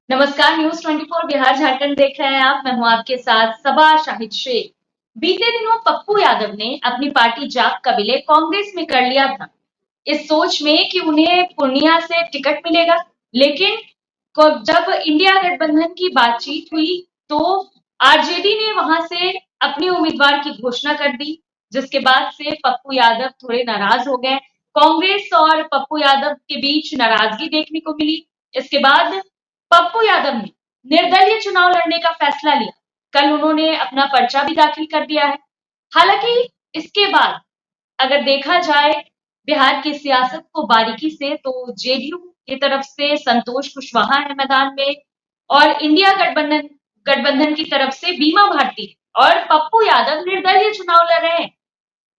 नमस्कार। न्यूज 24 बिहार झारखंड देख रहे हैं आप। मैं हूं आपके साथ सबा शाहिद शेख। बीते दिनों पप्पू यादव ने अपनी पार्टी जाग का विलय कांग्रेस में कर लिया था, इस सोच में कि उन्हें पूर्णिया से टिकट मिलेगा। लेकिन जब इंडिया गठबंधन की बातचीत हुई तो आरजेडी ने वहां से अपने उम्मीदवार की घोषणा कर दी, जिसके बाद से पप्पू यादव थोड़े नाराज हो गए। कांग्रेस और पप्पू यादव के बीच नाराजगी देखने को मिली। इसके बाद पप्पू यादव ने निर्दलीय चुनाव लड़ने का फैसला लिया। कल उन्होंने अपना पर्चा भी दाखिल कर दिया है। हालांकि इसके बाद अगर देखा जाए बिहार की सियासत को बारीकी से, तो जेडीयू की तरफ से संतोष कुशवाहा है मैदान में, और इंडिया गठबंधन गठबंधन की तरफ से बीमा भारती और पप्पू यादव निर्दलीय चुनाव लड़ रहे हैं।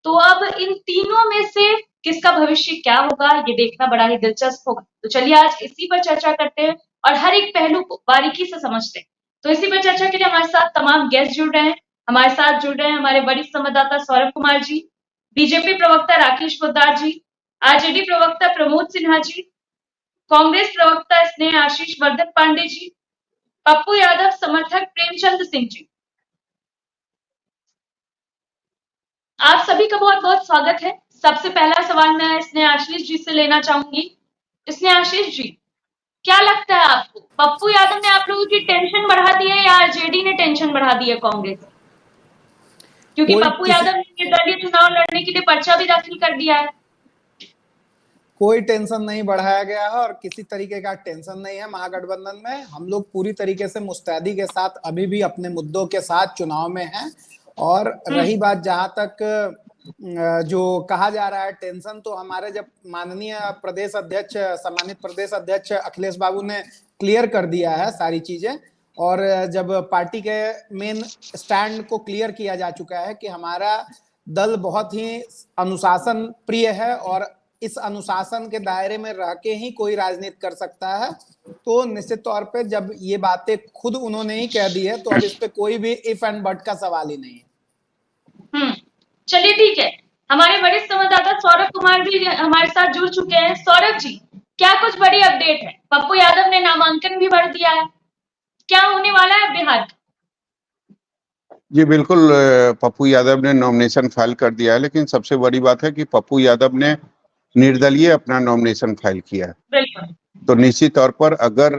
तो अब इन तीनों में से किसका भविष्य क्या होगा, ये देखना बड़ा ही दिलचस्प होगा। तो चलिए आज इसी पर चर्चा करते हैं और हर एक पहलू को बारीकी से समझते हैं। तो इसी पर चर्चा के लिए हमारे साथ तमाम गेस्ट जुड़ रहे हैं। हमारे साथ जुड़ रहे हैं हमारे वरिष्ठ संवाददाता सौरभ कुमार जी, बीजेपी प्रवक्ता राकेश पोद्दार जी, आरजेडी प्रवक्ता प्रमोद सिन्हा जी, कांग्रेस प्रवक्ता स्नेह आशीष वर्धन पांडे जी, पप्पू यादव समर्थक प्रेमचंद सिंह जी। आप सभी का बहुत बहुत स्वागत है। सबसे पहला सवाल मैं स्नेह आशीष जी से लेना चाहूंगी। स्नेह आशीष जी, क्या लगता है आपको, पप्पू यादव ने आप लोगों की टेंशन बढ़ा दी है या आरजेडी ने टेंशन बढ़ा दी है कांग्रेस की? क्योंकि कोई पप्पू किसी यादव ने निर्दलीय चुनाव लड़ने के लिए पर्चा भी दाखिल कर दिया है। कोई टेंशन नहीं बढ़ाया गया है और किसी तरीके का टेंशन नहीं है। महागठबंधन में हम लोग पूरी तरीके से मुस्तैदी के साथ अभी भी अपने मुद्दों के साथ चुनाव में हैं। और रही बात जहां तक जो कहा जा रहा है टेंशन, तो हमारे जब माननीय प्रदेश अध्यक्ष, सम्मानित प्रदेश अध्यक्ष अखिलेश बाबू ने क्लियर कर दिया है सारी चीजें, और जब पार्टी के मेन स्टैंड को क्लियर किया जा चुका है कि हमारा दल बहुत ही अनुशासन प्रिय है और इस अनुशासन के दायरे में रह के ही कोई राजनीति कर सकता है, तो निश्चित तौर पे जब ये बातें खुद उन्होंने ही कह दी है तो अब इस पे कोई भी इफ एंड बट का सवाल ही नहीं है। चलिए ठीक है। हमारे वरिष्ठ संवाददाता सौरभ कुमार भी हमारे साथ जुड़ चुके हैं। सौरभ जी, क्या कुछ बड़ी अपडेट है? पप्पू यादव ने नामांकन भी भर दिया है, क्या होने वाला है बिहार का? जी बिल्कुल, पप्पू यादव ने नॉमिनेशन फाइल कर दिया है, लेकिन सबसे बड़ी बात है कि पप्पू यादव ने निर्दलीय अपना नॉमिनेशन फाइल किया है। बिल्कुल। तो निश्चित तौर पर अगर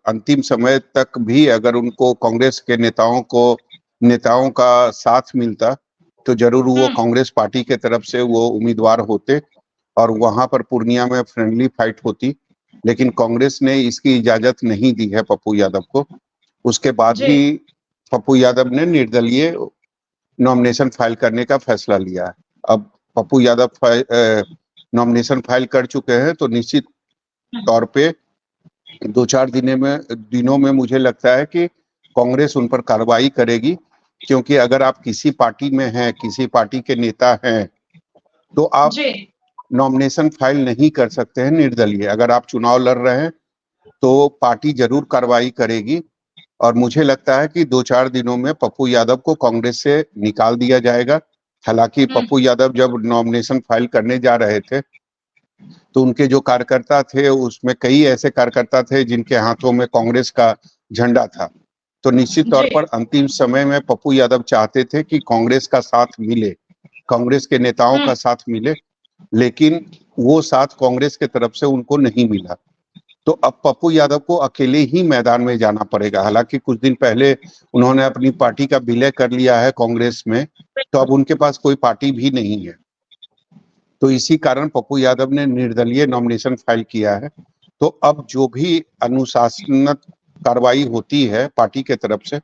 अंतिम समय तक भी अगर उनको कांग्रेस के नेताओं का साथ मिलता तो जरूर वो कांग्रेस पार्टी के तरफ से वो उम्मीदवार होते और वहां पर पूर्णिया में फ्रेंडली फाइट होती। लेकिन कांग्रेस ने इसकी इजाजत नहीं दी है पप्पू यादव को। उसके बाद ही पप्पू यादव ने निर्दलीय नॉमिनेशन फाइल करने का फैसला लिया है। अब पप्पू यादव नॉमिनेशन फाइल कर चुके हैं, तो निश्चित तौर पे 2-4 दिनों में मुझे लगता है कि कांग्रेस उन पर कार्रवाई करेगी, क्योंकि अगर आप किसी पार्टी में हैं, किसी पार्टी के नेता हैं, तो आप नॉमिनेशन फाइल नहीं कर सकते हैं निर्दलीय। अगर आप चुनाव लड़ रहे हैं तो पार्टी जरूर कार्रवाई करेगी और मुझे लगता है कि 2-4 दिनों में पप्पू यादव को कांग्रेस से निकाल दिया जाएगा। हालांकि पप्पू यादव जब नॉमिनेशन फाइल करने जा रहे थे तो उनके जो कार्यकर्ता थे उसमें कई ऐसे कार्यकर्ता थे जिनके हाथों में कांग्रेस का झंडा था। तो निश्चित तौर पर अंतिम समय में पप्पू यादव चाहते थे कि कांग्रेस का साथ मिले, कांग्रेस के नेताओं का साथ मिले, लेकिन वो साथ कांग्रेस के तरफ से उनको नहीं मिला। तो अब पप्पू यादव को अकेले ही मैदान में जाना पड़ेगा। हालांकि कुछ दिन पहले उन्होंने अपनी पार्टी का विलय कर लिया है कांग्रेस में, तो अब उनके पास कोई पार्टी भी नहीं है। तो इसी कारण पप्पू यादव ने निर्दलीय नॉमिनेशन फाइल किया है। तो अब जो भी अनुशासनात्मक कार्रवाई होती है पार्टी के तरफ से,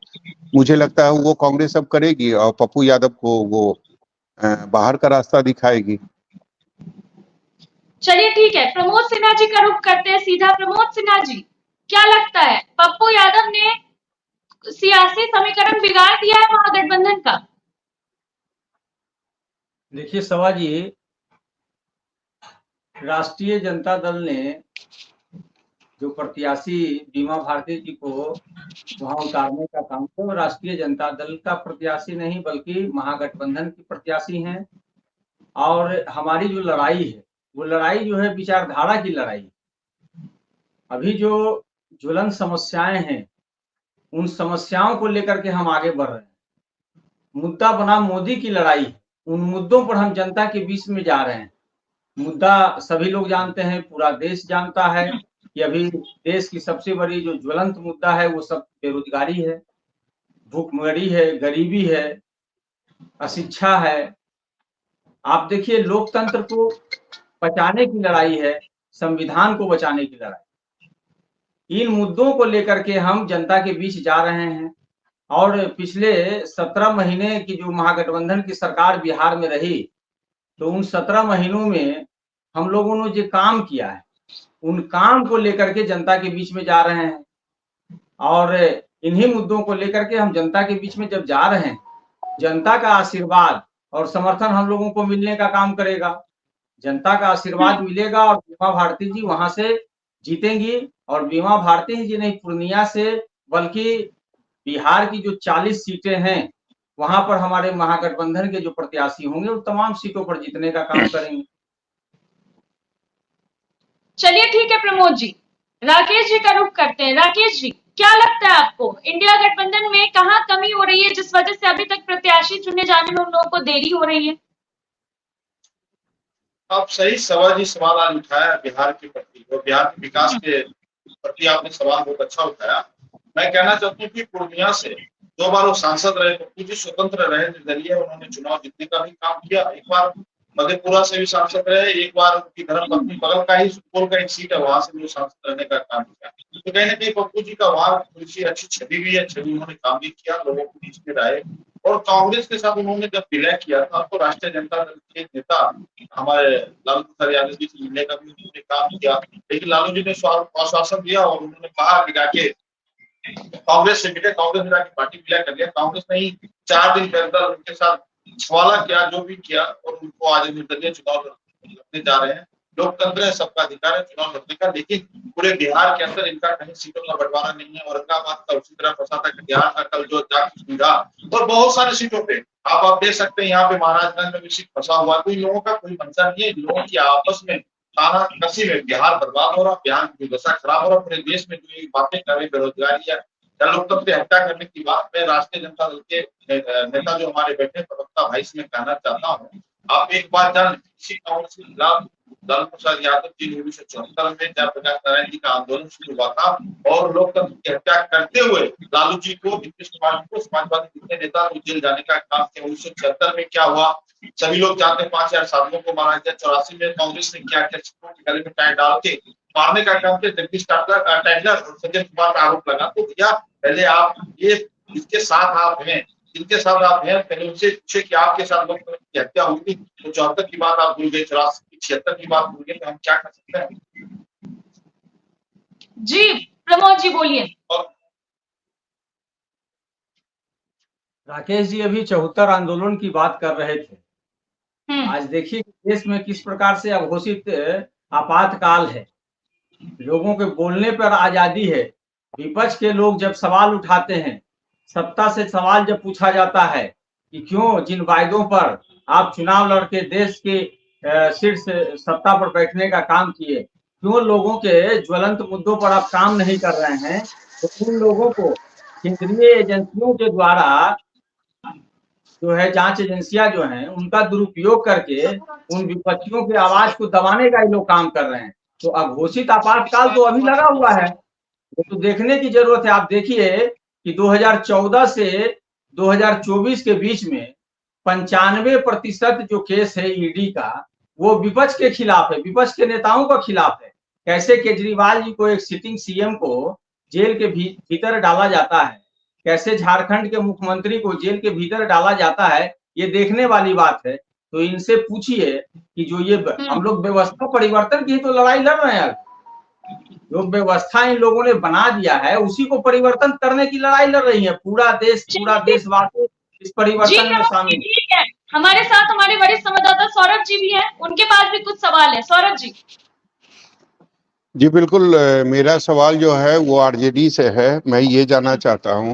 मुझे लगता है वो कांग्रेस अब करेगी और पप्पू यादव को वो बाहर का रास्ता दिखाएगी। चलिए ठीक है, प्रमोद सिन्हा जी का रुख करते हैं सीधा। प्रमोद सिन्हा जी, क्या लगता है, पप्पू यादव ने सियासी समीकरण बिगाड़ दिया है महागठबंधन का? देखिए सवा जी, राष्ट्रीय जनता दल ने जो प्रत्याशी बीमा भारती जी को वहां उतारने का काम किया, वो राष्ट्रीय जनता दल का प्रत्याशी नहीं बल्कि महागठबंधन की प्रत्याशी हैं। और हमारी जो लड़ाई है वो लड़ाई जो है विचारधारा की लड़ाई। अभी जो ज्वलंत समस्याएं हैं, उन समस्याओं को लेकर के हम आगे बढ़ रहे हैं। मुद्दा बना मोदी की लड़ाई, उन मुद्दों पर हम जनता के बीच में जा रहे हैं। मुद्दा सभी लोग जानते हैं, पूरा देश जानता है कि अभी देश की सबसे बड़ी जो ज्वलंत मुद्दा है वो सब बेरोजगारी है, भूखमरी है, गरीबी है, अशिक्षा है। आप देखिए, लोकतंत्र को बचाने की लड़ाई है, संविधान को बचाने की लड़ाई। इन मुद्दों को लेकर के हम जनता के बीच जा रहे हैं और पिछले 17 महीने की जो महागठबंधन की सरकार बिहार में रही, तो उन 17 महीनों में हम लोगों ने जो काम किया है, उन काम को लेकर के जनता के बीच में जा रहे हैं और इन्हीं मुद्दों को लेकर के हम जनता के बीच में जब जा रहे हैं, जनता का आशीर्वाद और समर्थन हम लोगों को मिलने का काम करेगा। जनता का आशीर्वाद मिलेगा और बीमा भारती जी वहां से जीतेंगी और बीमा भारती जी नहीं, पूर्णिया से बल्कि बिहार की जो 40 सीटें हैं वहां पर हमारे महागठबंधन के जो प्रत्याशी होंगे वो तमाम सीटों पर जीतने का काम करेंगे। चलिए ठीक है प्रमोद जी, राकेश जी का रुख करते हैं। राकेश जी, क्या लगता है आपको इंडिया गठबंधन में कहाँ कमी हो रही है जिस वजह से अभी तक प्रत्याशी चुने जाने में उन लोगों को देरी हो रही है? आप सही सवाल आज उठाया बिहार के प्रति और बिहार के विकास के प्रति आपने सवाल बहुत अच्छा उठाया। मैं कहना चाहता हूँ कि पूर्णिया से 2 बार वो सांसद रहे, पप्पू जी स्वतंत्र रहे, निर्दलीय उन्होंने चुनाव जीतने का भी काम किया। एक बार मधेपुरा से भी सांसद रहे, एक बार उनकी धर्मपत्नी बगल का ही सुपौल का एक सीट है, वहां से भी वो सांसद रहने का काम किया। तो कहीं ना कहीं पप्पू जी का वहां थोड़ी सी अच्छी छवि भी है, छवि उन्होंने काम भी किया, लोगों के बीच में रहे। और कांग्रेस के साथ उन्होंने जब विलय किया था तो राष्ट्रीय जनता दल के नेता हमारे लालू प्रसाद यादव जी से मिलने का भी उन्होंने काम किया, लेकिन लालू जी ने आश्वासन दिया और उन्होंने कहा कि जाके कांग्रेस से मिले, कांग्रेस ने जाके पार्टी विलय कर लिया। कांग्रेस ने ही 4 दिन के अंदर उनके साथ छवाला किया, जो भी किया, और उनको आज निर्दलीय चुनाव लड़ने जा रहे हैं। लोकतंत्र है, सबका अधिकार है चुनाव लड़ने का, लेकिन पूरे बिहार के अंदर इनका कहीं सीटों का बंटवारा नहीं है। औरंगाबाद का उसी तरह फंसा था, कटिहार का कल जो मिला, और बहुत सारे सीटों पे आप देख सकते हैं, यहाँ पे महाराजगंज में भी सीट फंसा हुआ। तो इन लोगों का कोई मंशा नहीं है, लोगों की आपस में ताना कसी में बिहार बर्बाद हो रहा, बिहार की दशा खराब हो रहा। पूरे देश में जो ये बातें कर रहे, बेरोजगारी या लोकतंत्र की हत्या करने की बात, मैं राष्ट्रीय जनता दल के नेता जो हमारे बैठे प्रवक्ता भाई से मैं कहना चाहता हूँ, आप एक बात जान, किसी कांग्रेस के खिलाफ लालू प्रसाद यादव जी 1974 में जयप्रकाश नारायण जी का आंदोलन शुरू हुआ था और लोकतंत्र की हत्या करते हुए लालू जी को, नीतीश कुमार जी को, समाजवादी जितने नेता जेल जाने का काम किया। 1976 में क्या हुआ सभी लोग जानते हैं, 5000 साधुओं को मारा गया। 84 में कांग्रेस ने क्या किया, सिखों के गले में टाई डाल के मारने का काम किया। जगदीश टैडलर और सज्जन कुमार का आरोप लगा। तो भैया पहले आप ये जिसके साथ आप हैं, जिनके साथ आप हैं, पहले उनसे पूछे कि आपके साथ लोकतंत्र की हत्या हुई थी, तो 74 की बात आप भूल गए, 84 की 76 की बात भूल गए, तो हम क्या कर सकते हैं? जी प्रमोद जी बोलिए। राकेश जी अभी 74 आंदोलन की बात कर रहे थे। आज देखिए देश में किस प्रकार से अघोषित आपातकाल है, लोगों के बोलने पर आजादी है। विपक्ष के लोग जब सवाल उठाते हैं, सत्ता से सवाल जब पूछा जाता है कि क्यों जिन वायदों पर आप चुनाव लड़के देश के शीर्ष सत्ता पर बैठने का काम किए, क्यों लोगों के ज्वलंत मुद्दों पर आप काम नहीं कर रहे हैं, तो उन लोगों को केंद्रीय एजेंसियों के द्वारा जो है, जांच एजेंसियां जो हैं, उनका दुरुपयोग करके उन विपक्षियों की आवाज को दबाने का ये लोग काम कर रहे हैं। तो अघोषित आपातकाल तो अभी लगा हुआ है, वो तो देखने की जरूरत है। आप देखिए कि 2014 से 2024 के बीच में 95% जो केस है ईडी का, वो विपक्ष के खिलाफ है, विपक्ष के नेताओं के खिलाफ है। कैसे केजरीवाल जी को, एक सिटिंग सीएम को जेल के भीतर डाला जाता है, कैसे झारखंड के मुख्यमंत्री को जेल के भीतर डाला जाता है, ये देखने वाली बात है। तो इनसे पूछिए कि जो ये हम लोग व्यवस्था परिवर्तन की तो लड़ाई लड़ रहे हैं, जो व्यवस्था इन लोगों ने बना दिया है उसी को परिवर्तन करने की लड़ाई लड़ रही है। पूरा देशवासी इस परिवर्तन में शामिल है। हमारे साथ हमारे वरिष्ठ संवाददाता सौरभ जी भी हैं, उनके पास भी कुछ सवाल है। सौरभ जी। जी बिल्कुल, मेरा सवाल जो है वो आरजेडी से है। मैं ये जानना चाहता हूं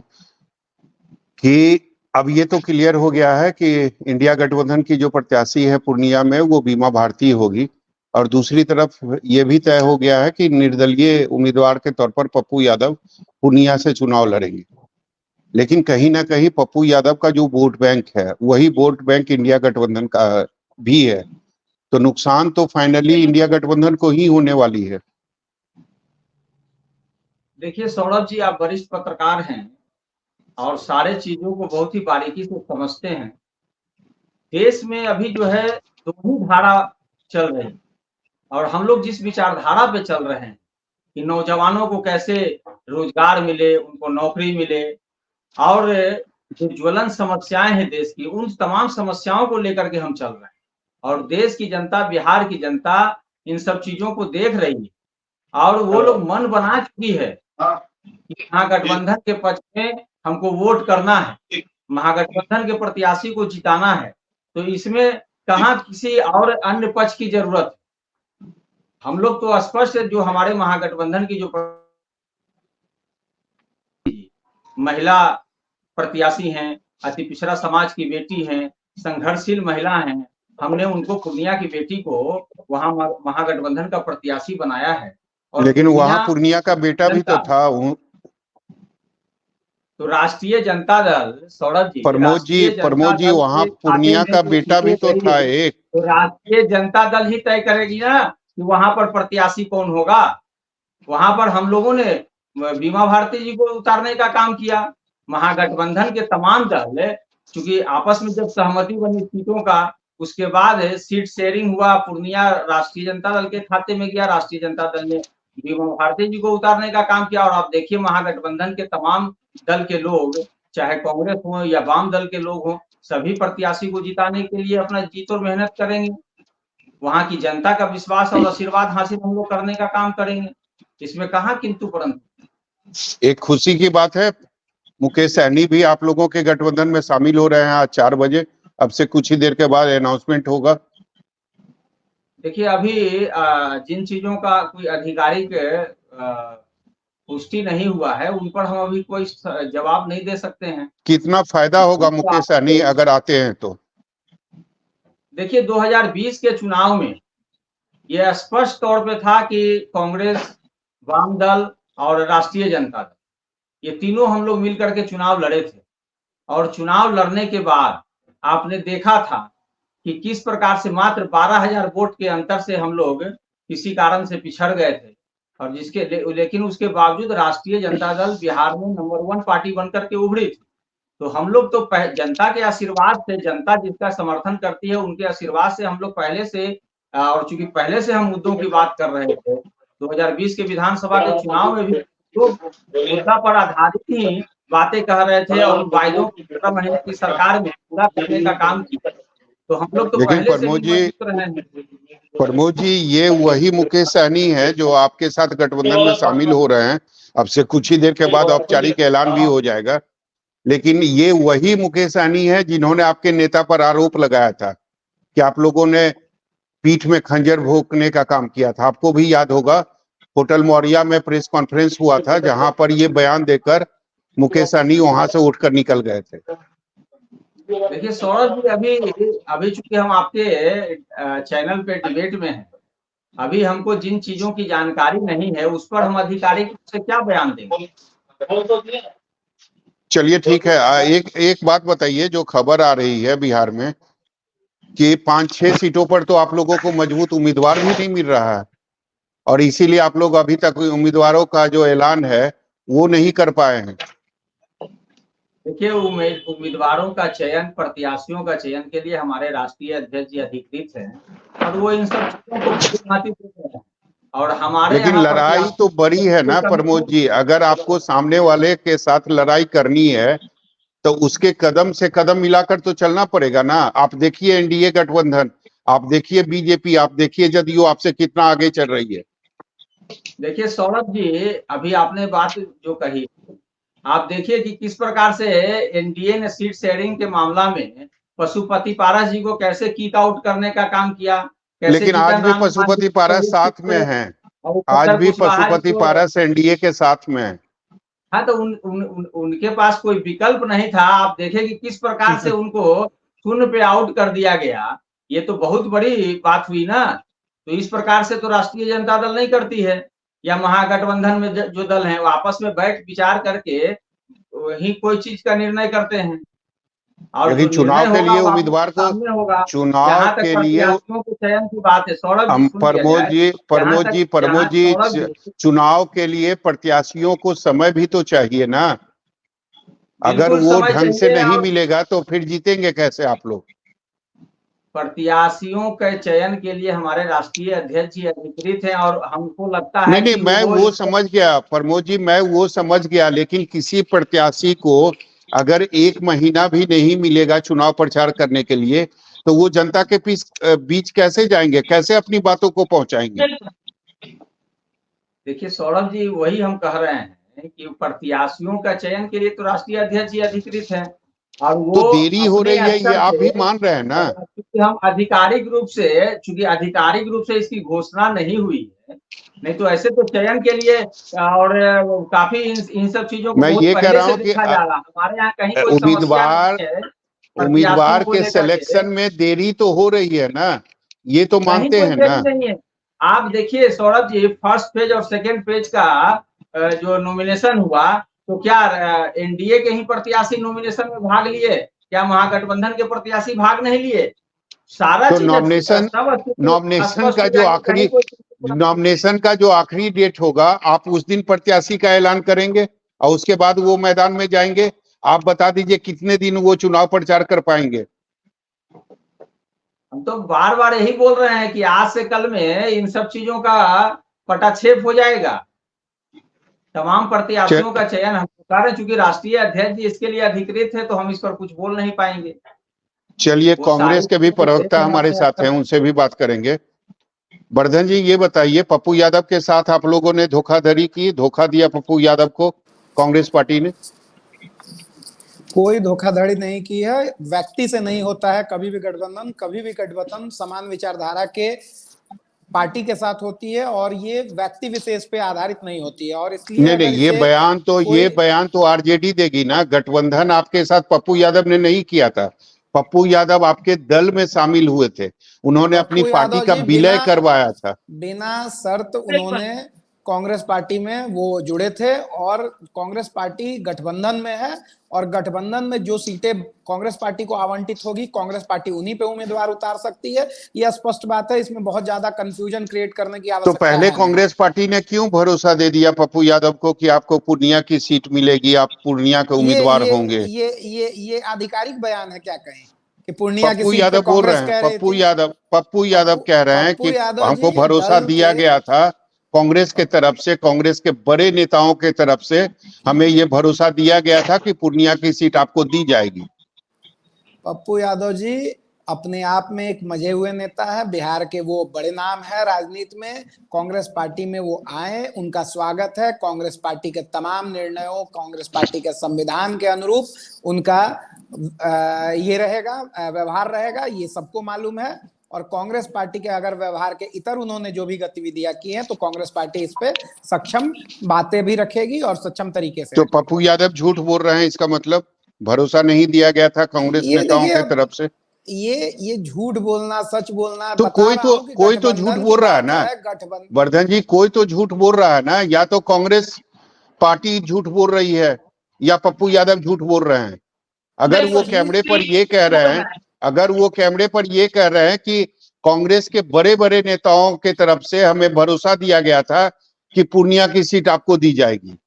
कि अब ये तो क्लियर हो गया है कि इंडिया गठबंधन की जो प्रत्याशी है पूर्णिया में, वो बीमा भारती होगी। और दूसरी तरफ ये भी तय हो गया है कि निर्दलीय उम्मीदवार के तौर पर पप्पू यादव पूर्णिया से चुनाव लड़ेंगे। लेकिन कहीं ना कहीं पप्पू यादव का जो वोट बैंक है वही वोट बैंक इंडिया गठबंधन का भी है, तो नुकसान तो फाइनली इंडिया गठबंधन को ही होने वाली है। देखिए सौरभ जी, आप वरिष्ठ पत्रकार हैं और सारे चीजों को बहुत ही बारीकी से समझते हैं। देश में अभी जो है दो ही धारा चल रही है और हम लोग जिस विचारधारा पे चल रहे हैं कि नौजवानों को कैसे रोजगार मिले, उनको नौकरी मिले और जो ज्वलन समस्याएं हैं देश की, उन तमाम समस्याओं को लेकर के हम चल रहे हैं और देश की जनता, बिहार की जनता इन सब चीजों को देख रही है और वो लोग मन बना चुकी है कि महागठबंधन के पक्ष में हमको वोट करना है, महागठबंधन के प्रत्याशी को जिताना है। तो इसमें कहाँ किसी और अन्य पक्ष की जरूरत है। हम लोग तो स्पष्ट जो हमारे महागठबंधन की जो महिला प्रत्याशी हैं, अति पिछड़ा समाज की बेटी हैं, संघर्षशील महिला हैं, हमने उनको पूर्णिया की बेटी को वहां महागठबंधन का प्रत्याशी बनाया है। और लेकिन वहां पूर्णिया का बेटा भी तो था। तो राष्ट्रीय जनता दल, सौरभ जी, प्रमोद जी वहां पूर्णिया का बेटा भी तो था एक। तो राष्ट्रीय जनता दल ही तय करेगी ना कि वहां पर प्रत्याशी कौन होगा। वहां पर हम लोगों ने बीमा भारती जी को उतारने का काम किया। महागठबंधन के तमाम दल, क्योंकि आपस में जब सहमति बनी सीटों का, उसके बाद सीट शेयरिंग हुआ, पूर्णिया राष्ट्रीय जनता दल के खाते में गया। राष्ट्रीय जनता दल ने बीमा भारती जी को उतारने का काम किया और आप देखिए महागठबंधन के तमाम दल के लोग, चाहे कांग्रेस हो या वाम दल के लोग हो, सभी प्रत्याशी को जिताने के लिए अपना जी तोड़ मेहनत करेंगे। वहां की जनता का विश्वास और आशीर्वाद हासिल हम लोग करने का काम करेंगे। इसमें कहाँ किंतु परंतु। एक खुशी की बात है, मुकेश सहनी भी आप लोगों के गठबंधन में शामिल हो रहे हैं आज 4 बजे। अब से कुछ ही देर के बाद अनाउंसमेंट होगा। देखिए अभी जिन चीजों का कोई आधिकारिक पुष्टि नहीं हुआ है उन पर हम अभी कोई जवाब नहीं दे सकते हैं। कितना फायदा होगा मुकेश सहनी अगर आते हैं तो? देखिए 2020 के चुनाव में यह स्पष्ट तौर पे था कि कांग्रेस, वाम दल और राष्ट्रीय जनता दल, ये तीनों हम लोग मिलकर के चुनाव लड़े थे और चुनाव लड़ने के बाद आपने देखा था कि किस प्रकार से मात्र 12,000 वोट के अंतर से हम लोग किसी कारण से पिछड़ गए थे और लेकिन उसके बावजूद राष्ट्रीय जनता दल बिहार में नंबर 1 पार्टी बनकर के उभरी थी। तो हम लोग तो जनता के आशीर्वाद से, जनता जिसका समर्थन करती है उनके आशीर्वाद से हम लोग पहले से, और चूंकि पहले से हम मुद्दों की बात कर रहे थे, 2020 के विधानसभा के चुनाव में भी तो मुद्दा पर आधारित ही बातें कह रहे थे और वायदों की 15 महीने की सरकार में पूरा करने का काम किया। तो हम लोग तो लेकिन प्रमोद जी ये वही मुकेश सहनी है जो आपके साथ गठबंधन में शामिल हो रहे हैं। अब से कुछ ही देर के बाद औपचारिक ऐलान भी हो जाएगा, लेकिन ये वही मुकेश सहनी है जिन्होंने आपके नेता पर आरोप लगाया था कि आप लोगों ने पीठ में खंजर भोंकने का काम किया था। आपको भी याद होगा होटल मौर्या में प्रेस कॉन्फ्रेंस हुआ था जहां पर ये बयान देकर मुकेश सहनी वहां से उठकर निकल गए थे। देखिए सौरभ जी, अभी चूंकि हम आपके चैनल पे डिबेट में हैं, अभी हमको जिन चीजों की जानकारी नहीं है उस पर हम आधिकारिक रूप से क्या बयान देंगे। चलिए ठीक है। एक बात बताइए, जो खबर आ रही है बिहार में कि 5-6 सीटों पर तो आप लोगों को मजबूत उम्मीदवार भी नहीं मिल रहा है और इसीलिए आप लोग अभी तक उम्मीदवारों का जो ऐलान है वो नहीं कर पाए हैं। देखिए उम्मीदवारों का चयन, प्रत्याशियों का चयन के लिए हमारे राष्ट्रीय अध्यक्ष जी अधिकृत हैं और वो इन सब चीजों को देते हैं और हमारे, लेकिन लड़ाई तो बड़ी है ना प्रमोद जी। अगर आपको सामने वाले के साथ लड़ाई करनी है तो उसके कदम से कदम मिलाकर तो चलना पड़ेगा ना। आप देखिए एनडीए गठबंधन, आप देखिए बीजेपी, आप देखिए जदयू आपसे कितना आगे चल रही है। देखिए सौरभ जी, अभी आपने बात जो कही, आप देखिए कि किस प्रकार से एनडीए ने सीट शेयरिंग के मामला में पशुपति पारस जी को कैसे किक आउट करने का काम किया। लेकिन आज भी पशुपति पारस साथ में हैं, आज भी पशुपति पारस एनडीए के साथ में है। हाँ, तो उनके पास कोई विकल्प नहीं था। आप देखें कि किस प्रकार से उनको शून्य पे आउट कर दिया गया। ये तो बहुत बड़ी बात हुई ना। तो इस प्रकार से तो राष्ट्रीय जनता दल नहीं करती है, या महागठबंधन में जो दल हैं वो आपस में बैठ विचार करके वही कोई चीज का निर्णय करते हैं। और यदि जो चुनाव निर्णय के होगा लिए वो हम उम्मीदवार को सामने होगा। चुनाव जहां तक के लिए प्रत्याशियों के चयन की बात है, सौरभ जी हम सुन लिया जाए। प्रमोद जी चुनाव के लिए प्रत्याशियों को समय भी तो चाहिए ना। अगर बिल्कुल वो समय ढंग से चाहिए, नहीं और मिलेगा तो फिर जीतेंगे कैसे आप लोग? प्रत्याशियों के चयन के लिए हमारे राष्ट्रीय अध्यक्ष जी अधिकृत हैं, और हमको लगता नहीं है नहीं, कि मैं वो समझ गया प्रमोद जी, मैं वो समझ गया, लेकिन किसी प्रत्याशी को अगर 1 महीना भी नहीं मिलेगा चुनाव प्रचार करने के लिए तो वो जनता के बीच कैसे जाएंगे, कैसे अपनी बातों को पहुंचाएंगे? देखिए सौरभ जी, वही हम कह रहे हैं कि प्रत्याशियों का चयन के लिए तो राष्ट्रीय अध्यक्ष जी अधिकृत हैं, और वो तो देरी हो अपने रही है, ये स्तर आप भी से, मान रहे हैं ना? चूंकि हम चूंकि आधिकारिक रूप से इसकी घोषणा नहीं हुई है, नहीं तो ऐसे तो चयन के लिए और काफी इन सब चीजों को मैं बहुत ये कह पहले रहा से हूं कि देखा जा रहा। हमारे यहाँ कहीं कोई समस्या उम्मीदवार नहीं है उम्मीदवार प्रत्याशियों को के लेकर के। सिलेक्शन में देरी तो हो रही है ना, ये तो कहीं मानते कोई हैं देरी ना? नहीं है। आप देखिए सौरभ जी, फर्स्ट फेज और सेकंड फेज का जो नॉमिनेशन हुआ, तो क्या एनडीए के ही प्रत्याशी नॉमिनेशन में भाग लिए? क्या महागठबंधन के प्रत्याशी भाग नहीं लिए? सारा तो चीज नॉमिनेशन सब नॉमिनेशन स्पष्ट का हो जो जाएगी, कहीं आखिरी कोई नॉमिनेशन का जो आखिरी डेट होगा, आप उस दिन प्रत्याशी का ऐलान करेंगे और उसके बाद वो मैदान में जाएंगे। आप बता दीजिए कितने दिन वो चुनाव प्रचार कर पाएंगे? हम तो बार बार यही बोल रहे हैं कि आज से कल में इन सब चीजों का पटाक्षेप हो जाएगा। तमाम प्रत्याशियों का चयन हम कर रहे हैं, चूंकि राष्ट्रीय अध्यक्ष जी इसके लिए अधिकृत है, तो हम इस पर कुछ बोल नहीं पाएंगे। चलिए, वो कांग्रेस के भी सारी प्रवक्ता हमारे साथ हैं, उनसे भी बात करेंगे। वर्धन जी, ये बताइए, पप्पू यादव के साथ आप लोगों ने धोखाधड़ी की, धोखा दिया पप्पू यादव को कांग्रेस पार्टी ने? कोई धोखाधड़ी नहीं की है। व्यक्ति से नहीं होता है कभी भी गठबंधन समान विचारधारा के पार्टी के साथ होती है, और ये व्यक्ति विशेष पे आधारित नहीं होती है। और इसलिए नहीं नहीं, अगर ये बयान तो आरजेडी देगी ना। गठबंधन आपके साथ पप्पू यादव ने नहीं किया था। पप्पू यादव आपके दल में शामिल हुए थे, उन्होंने अपनी पप्पू पार्टी यादव का जी विलय करवाया था। बिना शर्त उन्होंने कांग्रेस पार्टी में वो जुड़े थे, और कांग्रेस पार्टी गठबंधन में है, और गठबंधन में जो सीटें कांग्रेस पार्टी को आवंटित होगी, कांग्रेस पार्टी उन्हीं पे उम्मीदवार उतार सकती है। यह स्पष्ट बात है, इसमें बहुत ज्यादा कंफ्यूजन क्रिएट करने की तो आवश्यकता पहले है कांग्रेस पार्टी ने क्यों भरोसा दे दिया पप्पू यादव को कि आपको पूर्णिया की सीट मिलेगी, आप पूर्णिया के उम्मीदवार होंगे? ये आधिकारिक बयान है, क्या कहें कि पूर्णिया की पप्पू सीट पे यादव बोल रहे कांग्रेस हैं, कह रही थी। पप्पू यादव कह रहे हैं पप्पू कि यादव हमको जी भरोसा दल दिया के गया था कांग्रेस के तरफ से, कांग्रेस के बड़े नेताओं के तरफ से हमें ये भरोसा दिया गया था कि पूर्णिया की सीट आपको दी जाएगी। पप्पू यादव जी अपने आप में एक मजे हुए नेता है, बिहार के वो बड़े नाम है राजनीति में। कांग्रेस पार्टी में वो आए, उनका स्वागत है। कांग्रेस पार्टी के तमाम निर्णयों, कांग्रेस पार्टी के संविधान के अनुरूप उनका ये रहेगा, व्यवहार रहेगा, ये सबको मालूम है। और कांग्रेस पार्टी के अगर व्यवहार के इतर उन्होंने जो भी गतिविधियां की हैं, तो कांग्रेस पार्टी इस पे सक्षम बातें भी रखेगी और सक्षम तरीके से तो रखेगी। पप्पू यादव झूठ बोल रहे हैं, इसका मतलब भरोसा नहीं दिया गया था कांग्रेस ये नेताओं देखिए, की तरफ से? ये झूठ बोलना, सच बोलना, तो बता रहा हूं कि कोई तो झूठ गठबंधन की बोल रहा है बात ना है। गठबंधन, वर्धन जी, कोई तो झूठ बोल रहा है ना। या तो कांग्रेस पार्टी झूठ बोल रही है या पप्पू यादव झूठ बोल रहे हैं। अगर वो कैमरे पर ये कह रहे हैं, अगर वो कैमरे पर ये कह रहे हैं कि कांग्रेस के बड़े बड़े नेताओं के तरफ से हमें भरोसा दिया गया था कि पूर्णिया की सीट आपको दी जाएगी।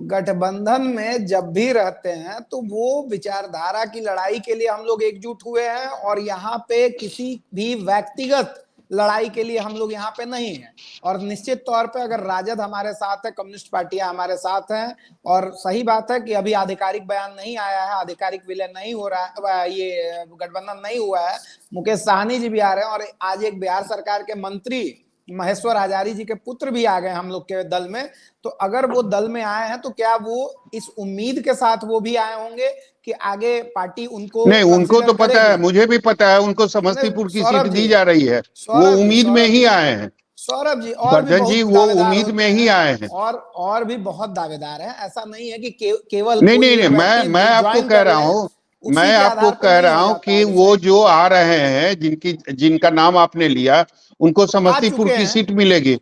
गठबंधन में जब भी रहते हैं तो वो विचारधारा की लड़ाई के लिए हम लोग एकजुट हुए हैं, और यहाँ पे किसी भी व्यक्तिगत लड़ाई के लिए हम लोग यहाँ पे नहीं है। और निश्चित तौर पे अगर राजद हमारे साथ है, कम्युनिस्ट पार्टियां हमारे साथ हैं, और सही बात है कि अभी आधिकारिक बयान नहीं आया है, आधिकारिक विलय नहीं हो रहा है, ये गठबंधन नहीं हुआ है। मुकेश साहनी जी भी आ रहे हैं, और आज एक बिहार सरकार के मंत्री महेश्वर हजारी जी के पुत्र भी आ गए हम लोग के दल में। तो अगर वो दल में आए हैं तो क्या वो इस उम्मीद के साथ वो भी आए होंगे कि आगे पार्टी उनको नहीं, उनको तो पता है, मुझे भी पता है, उनको समस्तीपुर की सीट दी जा रही है, वो उम्मीद में ही आए हैं। सौरभ जी और भी वर्धन जी, बहुत वो दावेदार उम्मीद में ही आए हैं, और भी बहुत दावेदार हैं। ऐसा नहीं है कि केवल नहीं, मैं आपको कह रहा हूँ, उसी मैं के आपको आधार पे कह नहीं रहा हो हूं जाता है कि वो डिसाइड। जो आ रहे हैं जिनका नाम आपने लिया, उनको आ समस्तीपुर चुके की हैं, सीट मिलेगी।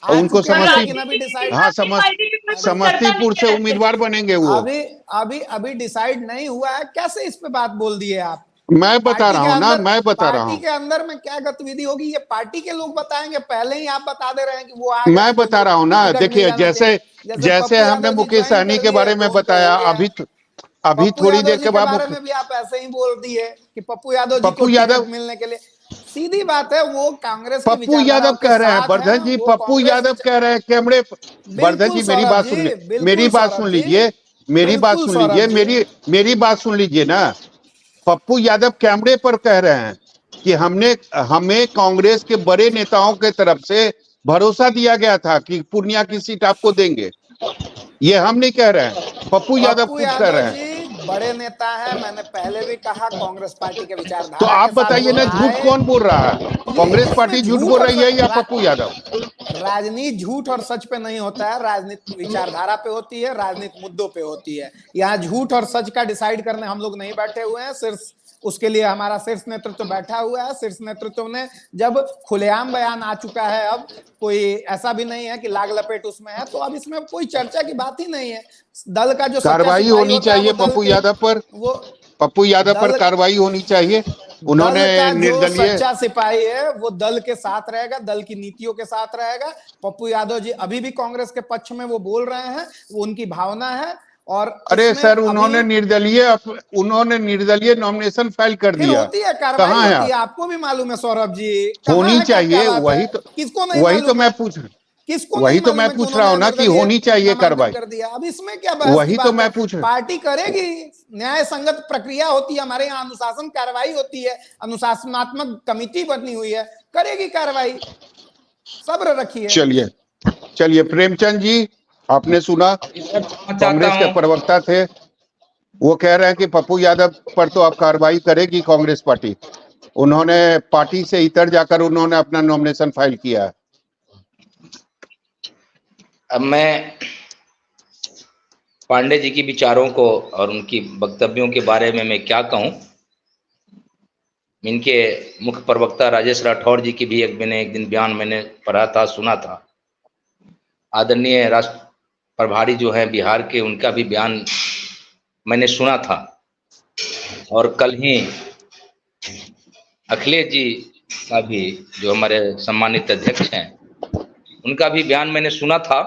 और आ उनको चुके हैं, लेकिन राजनीति अभी के डिसाइड, लिए हाँ, आपकी पार्टी में कोई कुछ करता नहीं समस्तीपुर से है ऐसे? उम्मीदवार बनेंगे वो। अभी अभी अभी डिसाइड नहीं हुआ है, कैसे इस पे बात बोल दिए आप? मैं बता रहा हूँ ना, मैं बता रहा पार्टी हूँ, के अंदर में क्या गतिविधि होगी, ये पार्टी के लोग बताएंगे। पहले ही आप बता दे रहे हैं कि वो आ गए मैं तो बता रहा हूँ ना। टिकट मिल देखिए, जाना जैसे चाहिए। जैसे जैसे पप्पू हमने यादव जी मुकेश ज्वाइन सहनी कर के लिए बारे तो में उन पे बताया, हो गया। अभी पप्पू थोड़ी यादव देर जी के के बाद बारे में भी आप ऐसे ही बोल दिए कि पप्पू यादव जी को पप्पू यादव टिकट मिलने के लिए। सीधी बात है, वो कांग्रेस की पप्पू यादव विचारधाराओं के कह रहे हैं, साथ हैं, वर्धन जी, वो पप्पू कांग्रेस यादव कह रहे हैं कैमरे। वर्धन बिल्कुल जी, मेरी सौरभ बात जी, सुन लीजिए, मेरी बिल्कुल बात सौरभ सुन जी, लीजिए, मेरी बात बिल्कुल सुन सौरभ लीजिए, जी। मेरी बात सुन लीजिए ना। पप्पू यादव कैमरे पर कह रहे हैं कि हमें कांग्रेस के बड़े नेताओं के तरफ से भरोसा दिया गया था कि पूर्णिया की सीट आपको देंगे। ये हम नहीं कह रहे हैं, पप्पू यादव पप्पू खुद कह यादव रहे हैं। जी बड़े नेता हैं, मैंने पहले भी कहा, कांग्रेस पार्टी के तो विचारधारा आप के साथ बताइए वो ना, झूठ आए। कौन बोल रहा है? ये कांग्रेस इसमें पार्टी झूठ झूठ बोल और रही है या पप्पू यादव? राजनीति झूठ और सच पे नहीं होता है, राजनीति विचारधारा पे होती है, राजनीति मुद्दों पे होती है। यहाँ झूठ और सच का डिसाइड करने हम लोग नहीं बैठे हुए हैं, सिर्फ उसके लिए हमारा शीर्ष नेतृत्व बैठा हुआ है। शीर्ष नेतृत्व ने जब खुलेआम बयान आ चुका है, अब कोई ऐसा भी नहीं है कि लाग लपेट उसमें है, तो अब इसमें कोई चर्चा की बात ही नहीं है। दल का जो सच्चा कार्रवाई सिपाही होनी होता है वो चाहिए दल पप्पू के, यादव पर। वो पप्पू यादव पर दल कार्रवाई होनी चाहिए। उन्होंने दल का जो निर्दलीय, सच्चा सिपाही है वो दल के साथ रहेगा, दल की नीतियों के साथ रहेगा। पप्पू यादव जी अभी भी कांग्रेस के पक्ष में वो बोल रहे हैं, वो उनकी भावना है। और अरे इसमें सर, अभी उन्होंने निर्दलीय नॉमिनेशन फाइल कर फिर दिया। होती है कार्रवाई, कहाँ है होती है, आप? आपको भी मालूम है सौरभ जी। कहाँ होनी है, क्या क्या चाहिए, बात है? किसको नहीं वही तो मालूम मैं है? पूछ किसको नहीं वही तो मालूम मैं है कि पूछ रहा उन्होंने हूँ ना कि निर्दलीय होनी चाहिए नामांकन कार्रवाई। कर दिया? अब इसमें क्या बहस की वही तो बात है? मैं पूछ रहा पार्टी करेगी, न्याय संगत प्रक्रिया होती है, हमारे यहाँ अनुशासन कार्रवाई होती है, अनुशासनात्मक कमेटी बनी हुई है, करेगी कार्रवाई, सब्र रखिए। चलिए, चलिए प्रेमचंद जी, आपने सुना, चाहता कांग्रेस के हूं प्रवक्ता थे, वो कह रहे हैं कि पप्पू यादव पर तो अब कार्रवाई करेगी कांग्रेस पार्टी। उन्होंने पार्टी से इतर जाकर उन्होंने अपना नॉमिनेशन फाइल किया है। अब मैं पांडे जी की विचारों को और उनकी वक्तव्यों के बारे में मैं क्या कहूं। इनके मुख्य प्रवक्ता राजेश राठौर जी की भी मैंने एक दिन बयान मैंने पढ़ा था, सुना था। आदरणीय राष्ट्र प्रभारी जो हैं बिहार के, उनका भी बयान मैंने सुना था। और कल ही अखिलेश जी का भी, जो हमारे सम्मानित अध्यक्ष हैं, उनका भी बयान मैंने सुना था।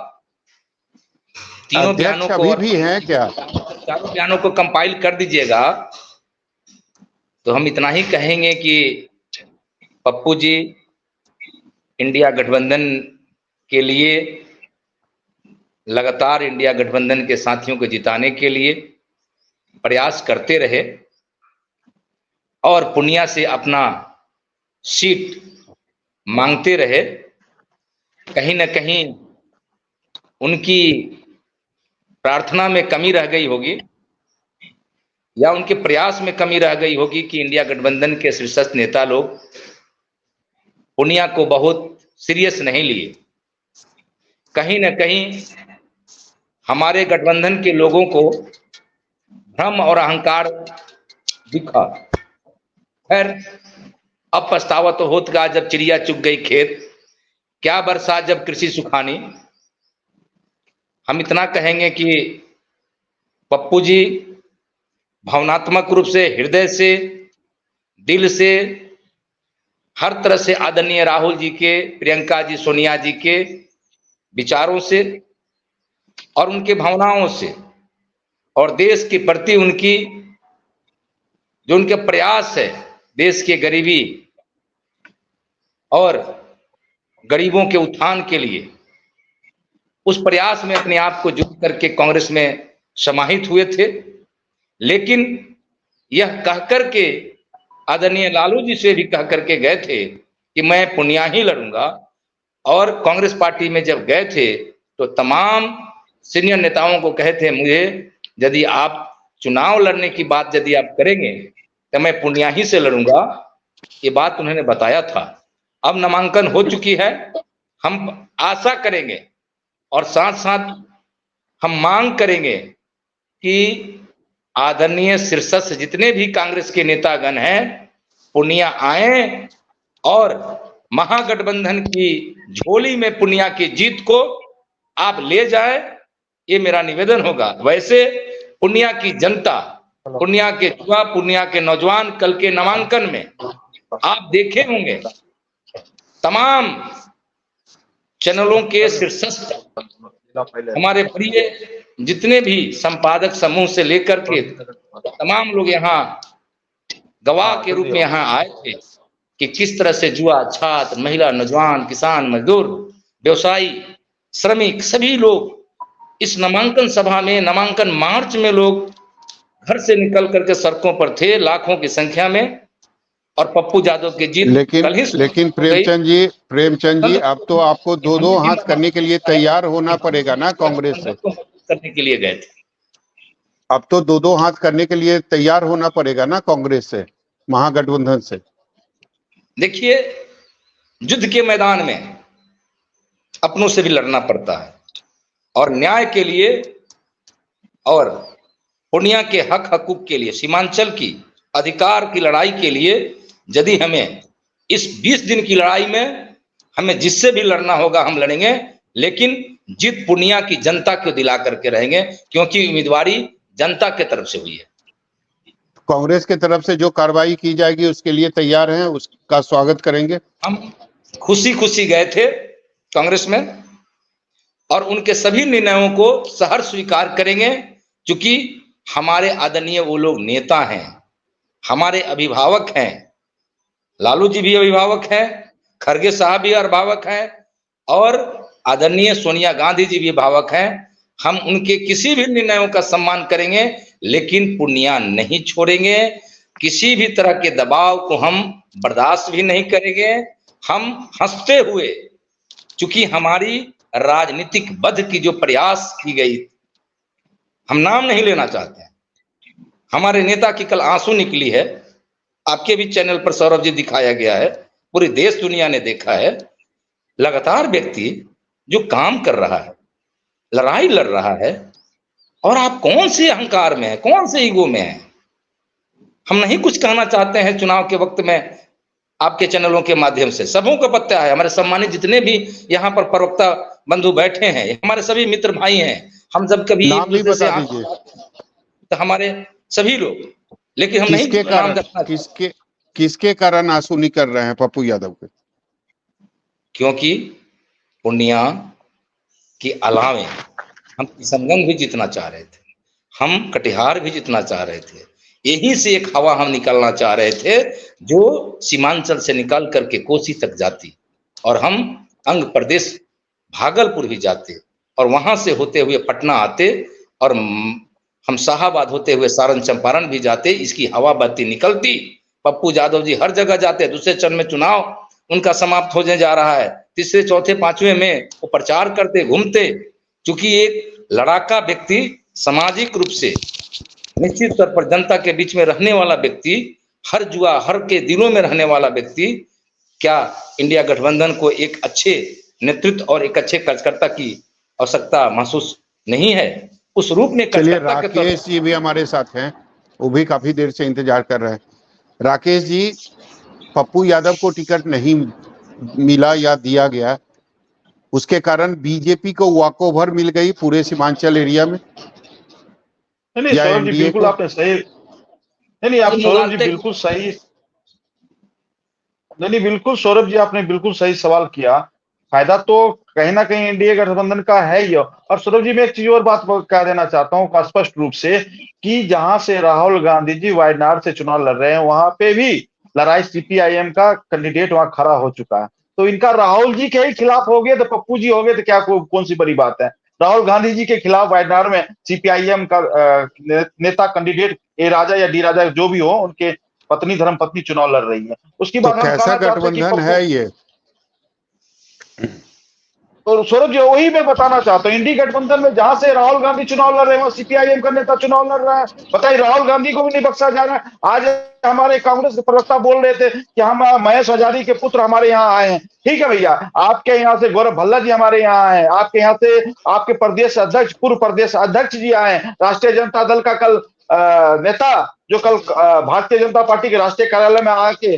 तीनों बयानों अध्यक्ष को, अभी और भी हैं क्या? चारों बयानों को कंपाइल कर दीजिएगा तो हम इतना ही कहेंगे कि पप्पू जी इंडिया गठबंधन के लिए लगातार इंडिया गठबंधन के साथियों को जिताने के लिए प्रयास करते रहे और पूर्णिया से अपना सीट मांगते रहे। कहीं न कहीं उनकी प्रार्थना में कमी रह गई होगी या उनके प्रयास में कमी रह गई होगी कि इंडिया गठबंधन के शीर्षस्थ नेता लोग पूर्णिया को बहुत सीरियस नहीं लिए। कहीं न कहीं हमारे गठबंधन के लोगों को भ्रम और अहंकार दिखा। खैर, अब पछतावा तो होता जब चिड़िया चुग गई खेत, क्या बरसात जब कृषि सुखानी। हम इतना कहेंगे कि पप्पू जी भावनात्मक रूप से, हृदय से, दिल से, हर तरह से आदरणीय राहुल जी के, प्रियंका जी, सोनिया जी के विचारों से और उनके भावनाओं से और देश के प्रति उनकी जो उनके प्रयास है, देश के गरीबी और गरीबों के उत्थान के लिए, उस प्रयास में अपने आप को जुट करके कांग्रेस में समाहित हुए थे। लेकिन यह कहकर के आदरणीय लालू जी से भी कह करके गए थे कि मैं पूर्णिया ही लड़ूंगा। और कांग्रेस पार्टी में जब गए थे तो तमाम सीनियर नेताओं को कहे थे, मुझे यदि आप चुनाव लड़ने की बात यदि आप करेंगे तो मैं पूर्णिया ही से लड़ूंगा। ये बात उन्होंने बताया था। अब नामांकन हो चुकी है, हम आशा करेंगे और साथ साथ हम मांग करेंगे कि आदरणीय शीर्षस्थ जितने भी कांग्रेस के नेतागण हैं पूर्णिया आए और महागठबंधन की झोली में पूर्णिया की जीत को आप ले जाए, ये मेरा निवेदन होगा। वैसे पूर्णिया की जनता, पूर्णिया के युवा, पूर्णिया के नौजवान कल के नामांकन में आप देखे होंगे तमाम चैनलों के शीर्षस्थ हमारे प्रिय जितने भी संपादक समूह से लेकर के तमाम लोग यहाँ गवाह के रूप में यहाँ आए थे कि किस तरह से युवा, छात्र, महिला, नौजवान, किसान, मजदूर, व्यवसायी, श्रमिक सभी लोग इस नामांकन सभा में, नामांकन मार्च में लोग घर से निकल करके सड़कों पर थे लाखों की संख्या में। और पप्पू यादव की जीत लेकिन प्रेमचंद जी अब तो आपको दो हाथ करने के लिए तैयार होना पड़ेगा ना कांग्रेस से, करने के लिए गए थे। अब तो दो हाथ करने के लिए तैयार होना पड़ेगा ना कांग्रेस से, महागठबंधन से। देखिए, युद्ध के मैदान में अपनों से भी लड़ना पड़ता है और न्याय के लिए और पूर्णिया के हक हकूक के लिए, सीमांचल की अधिकार की लड़ाई के लिए यदि हमें इस 20 दिन की लड़ाई में हमें जिससे भी लड़ना होगा हम लड़ेंगे, लेकिन जीत पूर्णिया की जनता को दिला करके रहेंगे क्योंकि उम्मीदवारी जनता के तरफ से हुई है। कांग्रेस के तरफ से जो कार्रवाई की जाएगी उसके लिए तैयार हैं, उसका स्वागत करेंगे। हम खुशी खुशी गए थे कांग्रेस में और उनके सभी निर्णयों को सहर्ष स्वीकार करेंगे क्योंकि हमारे आदरणीय वो लोग नेता हैं, हमारे अभिभावक हैं। लालू जी भी अभिभावक हैं, खड़गे साहब भी अभिभावक हैं और आदरणीय सोनिया गांधी जी भी अभिभावक हैं। हम उनके किसी भी निर्णयों का सम्मान करेंगे लेकिन पूर्णिया नहीं छोड़ेंगे। किसी भी तरह के दबाव को हम बर्दाश्त भी नहीं करेंगे। हम हंसते हुए, चूंकि हमारी राजनीतिक वध की जो प्रयास की गई, हम नाम नहीं लेना चाहते हैं, हमारे नेता की कल आंसू निकली है, आपके भी चैनल पर सौरभ जी दिखाया गया है, पूरी देश दुनिया ने देखा है। लगातार व्यक्ति जो काम कर रहा है, लड़ाई लड़ रहा है और आप कौन से अहंकार में है, कौन से ईगो में है। हम नहीं कुछ कहना चाहते हैं चुनाव के वक्त में, आपके चैनलों के माध्यम से सबों को पता है, हमारे सम्मानित जितने भी यहाँ पर प्रवक्ता बंधु बैठे हैं, हमारे सभी मित्र भाई हैं। हम जब कभी नाम भी बता दीजिए तो हमारे सभी लोग, लेकिन हम नहीं किसके कारण आंसू निकल रहे हैं पप्पू यादव के? क्योंकि पूर्णिया के अलावे हम किशनगंज भी जीतना चाह रहे थे, हम कटिहार भी जीतना चाह रहे थे। यहीं से एक हवा हम निकालना चाह रहे थे जो सीमांचल से निकाल करके कोसी तक जाती और हम अंग प्रदेश भागलपुर भी जाते और वहां से होते हुए पटना आते और हम शाहाबाद होते हुए सारण चंपारण भी जाते। इसकी हवा बहती निकलती। पप्पू यादव जी हर जगह जाते, दूसरे चरण में चुनाव उनका समाप्त होने जा रहा है, तीसरे चौथे पांचवें में वो प्रचार करते घूमते। चूंकि एक लड़ाका व्यक्ति, सामाजिक रूप से निश्चित तौर पर जनता के बीच में रहने वाला व्यक्ति, हर जुआ हर के दिलों में रहने वाला व्यक्ति, क्या इंडिया गठबंधन को एक अच्छे नेतृत्व और एक अच्छे कार्यकर्ता की आवश्यकता महसूस नहीं है? उस रूप में चलिए, राकेश जी भी हमारे साथ हैं, वो भी काफी देर से इंतजार कर रहे हैं। राकेश जी, पप्पू यादव को टिकट नहीं मिला या दिया गया, उसके कारण बीजेपी को वॉकओवर मिल गई पूरे सीमांचल एरिया में? नहीं सौरभ जी, बिल्कुल आपने सही, नहीं आप सौरभ जी बिल्कुल सही, नहीं बिल्कुल सौरभ जी आपने बिल्कुल सही सवाल किया। फायदा तो कहीं ना कहीं एनडीए गठबंधन का है ही। और सौरभ जी मैं एक चीज और बात कह देना चाहता हूँ स्पष्ट रूप से कि जहां से राहुल गांधी जी वायनाड से चुनाव लड़ रहे हैं, वहां पे भी लड़ाई सीपीआईएम का कैंडिडेट वहां खड़ा हो चुका है। तो इनका राहुल जी के ही खिलाफ हो गए तो पप्पू जी हो गए तो क्या कौन सी बड़ी बात है? राहुल गांधी जी के खिलाफ वायनाड में सीपीआईएम का नेता कैंडिडेट ए राजा या डी राजा जो भी हो, उनके पत्नी धर्म पत्नी चुनाव लड़ रही है। उसकी तो कैसा गठबंधन है ये? तो सौरभ जी वही मैं बताना चाहता हूँ, इंडी गठबंधन में जहां से राहुल गांधी चुनाव लड़ रहे हैं वहां सीपीआईएम का नेता चुनाव लड़ रहा है। बताइए, राहुल गांधी को भी नहीं बख्शा जा रहा है। आज हमारे कांग्रेस के प्रवक्ता बोल रहे थे कि हम महेश हजारी के पुत्र हमारे यहाँ आए हैं। ठीक है भैया, आपके यहाँ से गौरव भल्ला जी हमारे यहाँ आए हैं, आपके यहाँ से आपके प्रदेश अध्यक्ष, पूर्व प्रदेश अध्यक्ष जी आए हैं, राष्ट्रीय जनता दल का कल नेता जो कल भारतीय जनता पार्टी के राष्ट्रीय कार्यालय में आके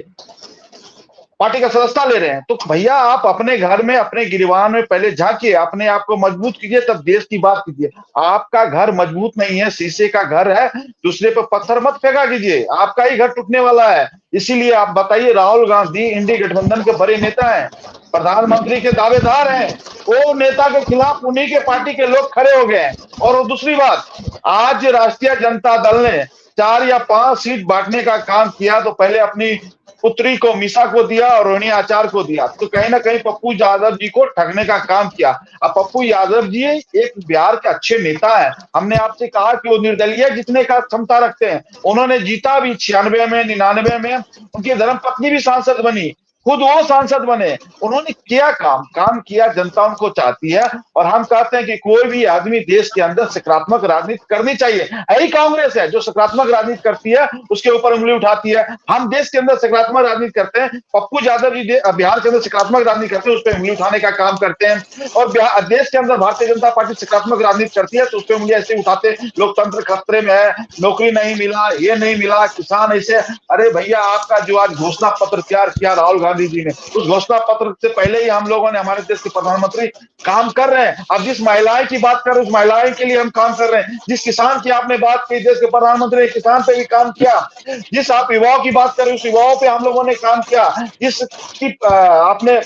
पार्टी का सदस्यता ले रहे हैं, तो भैया आप अपने घर में, अपने गिरवान में पहले झांकिए, अपने आप को मजबूत कीजिए, तब देश की बात कीजिए। आपका घर मजबूत नहीं है, शीशे का घर है, दूसरे पे पत्थर मत फेंका कीजिए, आपका ही घर टूटने वाला है। इसीलिए आप बताइए, राहुल गांधी इंडी गठबंधन के बड़े नेता हैं, प्रधानमंत्री के दावेदार हैं, वो नेता के खिलाफ उन्हीं के पार्टी के लोग खड़े हो गए हैं। और दूसरी बात, आज राष्ट्रीय जनता दल ने 4 या 5 सीट बांटने का काम किया, तो पहले अपनी पुत्री को, मीसा को दिया और रोहिणी आचार्य को दिया, तो कहीं ना कहीं पप्पू यादव जी को ठगने का काम किया। अब पप्पू यादव जी एक बिहार के अच्छे नेता है, हमने आपसे कहा कि वो निर्दलीय जीतने का क्षमता रखते हैं, उन्होंने जीता भी 96 में, 99 में, उनकी धर्मपत्नी भी सांसद बनी, खुद वो सांसद बने, उन्होंने किया काम किया, जनता उनको चाहती है। और हम कहते हैं कि कोई भी आदमी देश के अंदर सकारात्मक राजनीति करनी चाहिए। यही कांग्रेस है जो सकारात्मक राजनीति करती है, उसके ऊपर उंगली उठाती है। हम देश के अंदर सकारात्मक राजनीति करते हैं, पप्पू यादव जी बिहार के अंदर सकारात्मक राजनीति करते हैं, उस पर उंगली उठाने का काम करते हैं। और देश के अंदर भारतीय जनता पार्टी सकारात्मक राजनीति करती है, तो उस पर उंगली ऐसे उठाते, लोकतंत्र खतरे में है, नौकरी नहीं मिला, ये नहीं मिला, किसान ऐसे। अरे भैया, आपका जो आज घोषणा पत्र तैयार किया राहुल गांधी जी ने, उस घोषणा पत्र से पहले ही हम लोगों ने, हमारे देश के प्रधानमंत्री काम कर रहे हैं। अब जिस महिलाएं की बात कर रहे हैं, उस महिलाएं के लिए हम काम कर रहे हैं। जिस किसान की आपने बात की, देश के प्रधानमंत्री ने किसान पे भी काम किया। जिस आप युवाओं की बात कर रहे हैं, उस युवाओं पे हम लोगों ने काम किया। जिस आपने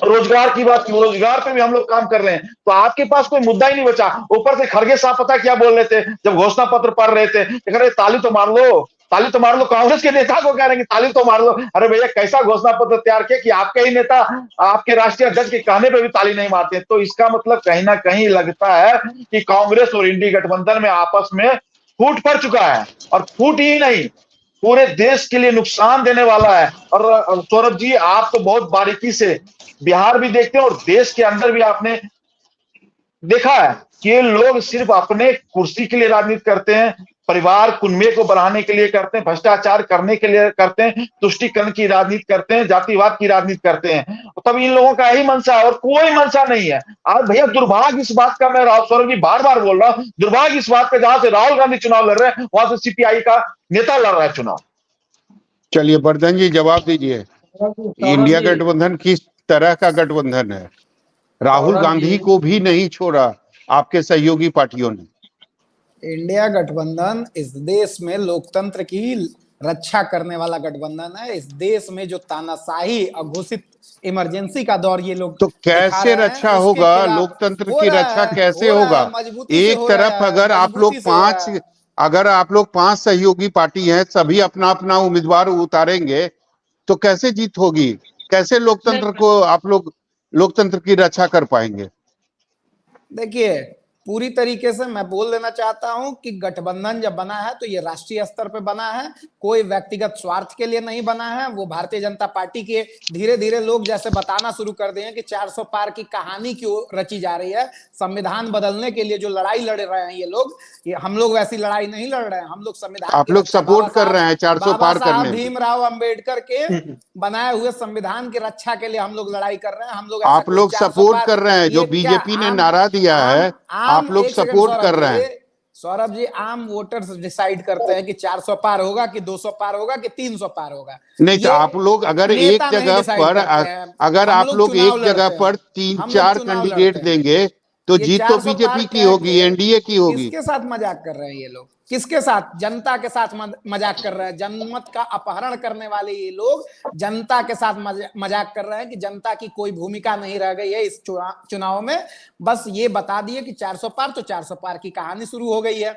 रोजगार की बात की, रोजगार पे भी हम लोग काम कर रहे हैं। तो आपके पास कोई मुद्दा ही नहीं बचा। ऊपर से खड़गे साहब पता क्या बोल रहे थे जब घोषणा पत्र पढ़ रहे थे, कह रहे ताली तो मार लो, ताली तो मार लो। कांग्रेस के नेता को कह रहे हैं कि ताली तो मार लो। अरे भैया, कैसा घोषणा पत्र तैयार किया कि आपके ही नेता आपके राष्ट्रीय अध्यक्ष के कहने पे भी ताली नहीं मारते। तो इसका मतलब कहीं ना कहीं लगता है कि कांग्रेस और इंडी गठबंधन में आपस में फूट पड़ चुका है, और फूट ही नहीं, पूरे देश के लिए नुकसान देने वाला है। और सौरभ जी, आप तो बहुत बारीकी से बिहार भी देखते हैं और देश के अंदर भी आपने देखा है कि ये लोग सिर्फ अपने कुर्सी के लिए राजनीति करते हैं, परिवार कुनबे को बढ़ाने के लिए करते हैं, भ्रष्टाचार करने के लिए करते हैं, तुष्टीकरण की राजनीति करते हैं, जातिवाद की राजनीति करते हैं। तब इन लोगों का यही मंशा है और कोई मंशा नहीं है। आज भैया, दुर्भाग्य इस बात का, मैं सौरभ जी बार बार बोल रहा हूँ, दुर्भाग्य इस बात का, जहां से राहुल गांधी चुनाव लड़ रहे हैं, वहां से सीपीआई का नेता लड़ रहा है चुनाव। चलिए वर्धन जी, जवाब दीजिए, इंडिया गठबंधन किस तरह का गठबंधन है? राहुल गांधी को भी नहीं छोड़ा आपके सहयोगी पार्टियों ने। इंडिया गठबंधन इस देश में लोकतंत्र की रक्षा करने वाला गठबंधन है। इस देश में जो तानाशाही अघोषित इमरजेंसी का दौर ये लोग तो कैसे रक्षा होगा? लोकतंत्र की रक्षा कैसे होगा? एक तरफ अगर आप लोग पांच सहयोगी पार्टी हैं, सभी अपना अपना उम्मीदवार उतारेंगे तो कैसे जीत होगी? कैसे लोकतंत्र को आप लोग लोकतंत्र की रक्षा कर पाएंगे? देखिए, पूरी तरीके से मैं बोल देना चाहता हूं कि गठबंधन जब बना है तो ये राष्ट्रीय स्तर पे बना है, कोई व्यक्तिगत स्वार्थ के लिए नहीं बना है। वो भारतीय जनता पार्टी के धीरे धीरे लोग जैसे बताना शुरू कर दिए कि 400 पार की कहानी क्यों रची जा रही है, संविधान बदलने के लिए जो लड़ाई लड़ रहे हैं ये लोग, ये हम लोग वैसी लड़ाई नहीं लड़ रहे हैं। हम लोग संविधान, आप लोग सपोर्ट कर रहे हैं 400 पार करने में। भीमराव अंबेडकर के बनाए हुए संविधान की रक्षा के लिए हम लोग लड़ाई कर रहे हैं। हम लोग आप लोग सपोर्ट कर रहे हैं, जो बीजेपी ने नारा दिया है आप लोग सपोर्ट कर रहे हैं। सौरभ जी, आम वोटर्स डिसाइड करते हैं कि 400 पार होगा कि 200 पार होगा कि 300 पार होगा। नहीं तो आप लोग अगर एक जगह पर, अगर आप लोग एक जगह पर 3-4 कैंडिडेट देंगे तो जीत तो बीजेपी की होगी, एनडीए की होगी। किसके साथ मजाक कर रहे हैं ये लोग? किसके साथ? जनता के साथ मजाक कर रहे हैं। जनमत का अपहरण करने वाले ये लोग जनता के साथ मजाक कर रहे हैं कि जनता की कोई भूमिका नहीं रह गई है इस चुनाव में। बस ये बता दिए कि 400 पार, तो 400 पार की कहानी शुरू हो गई है।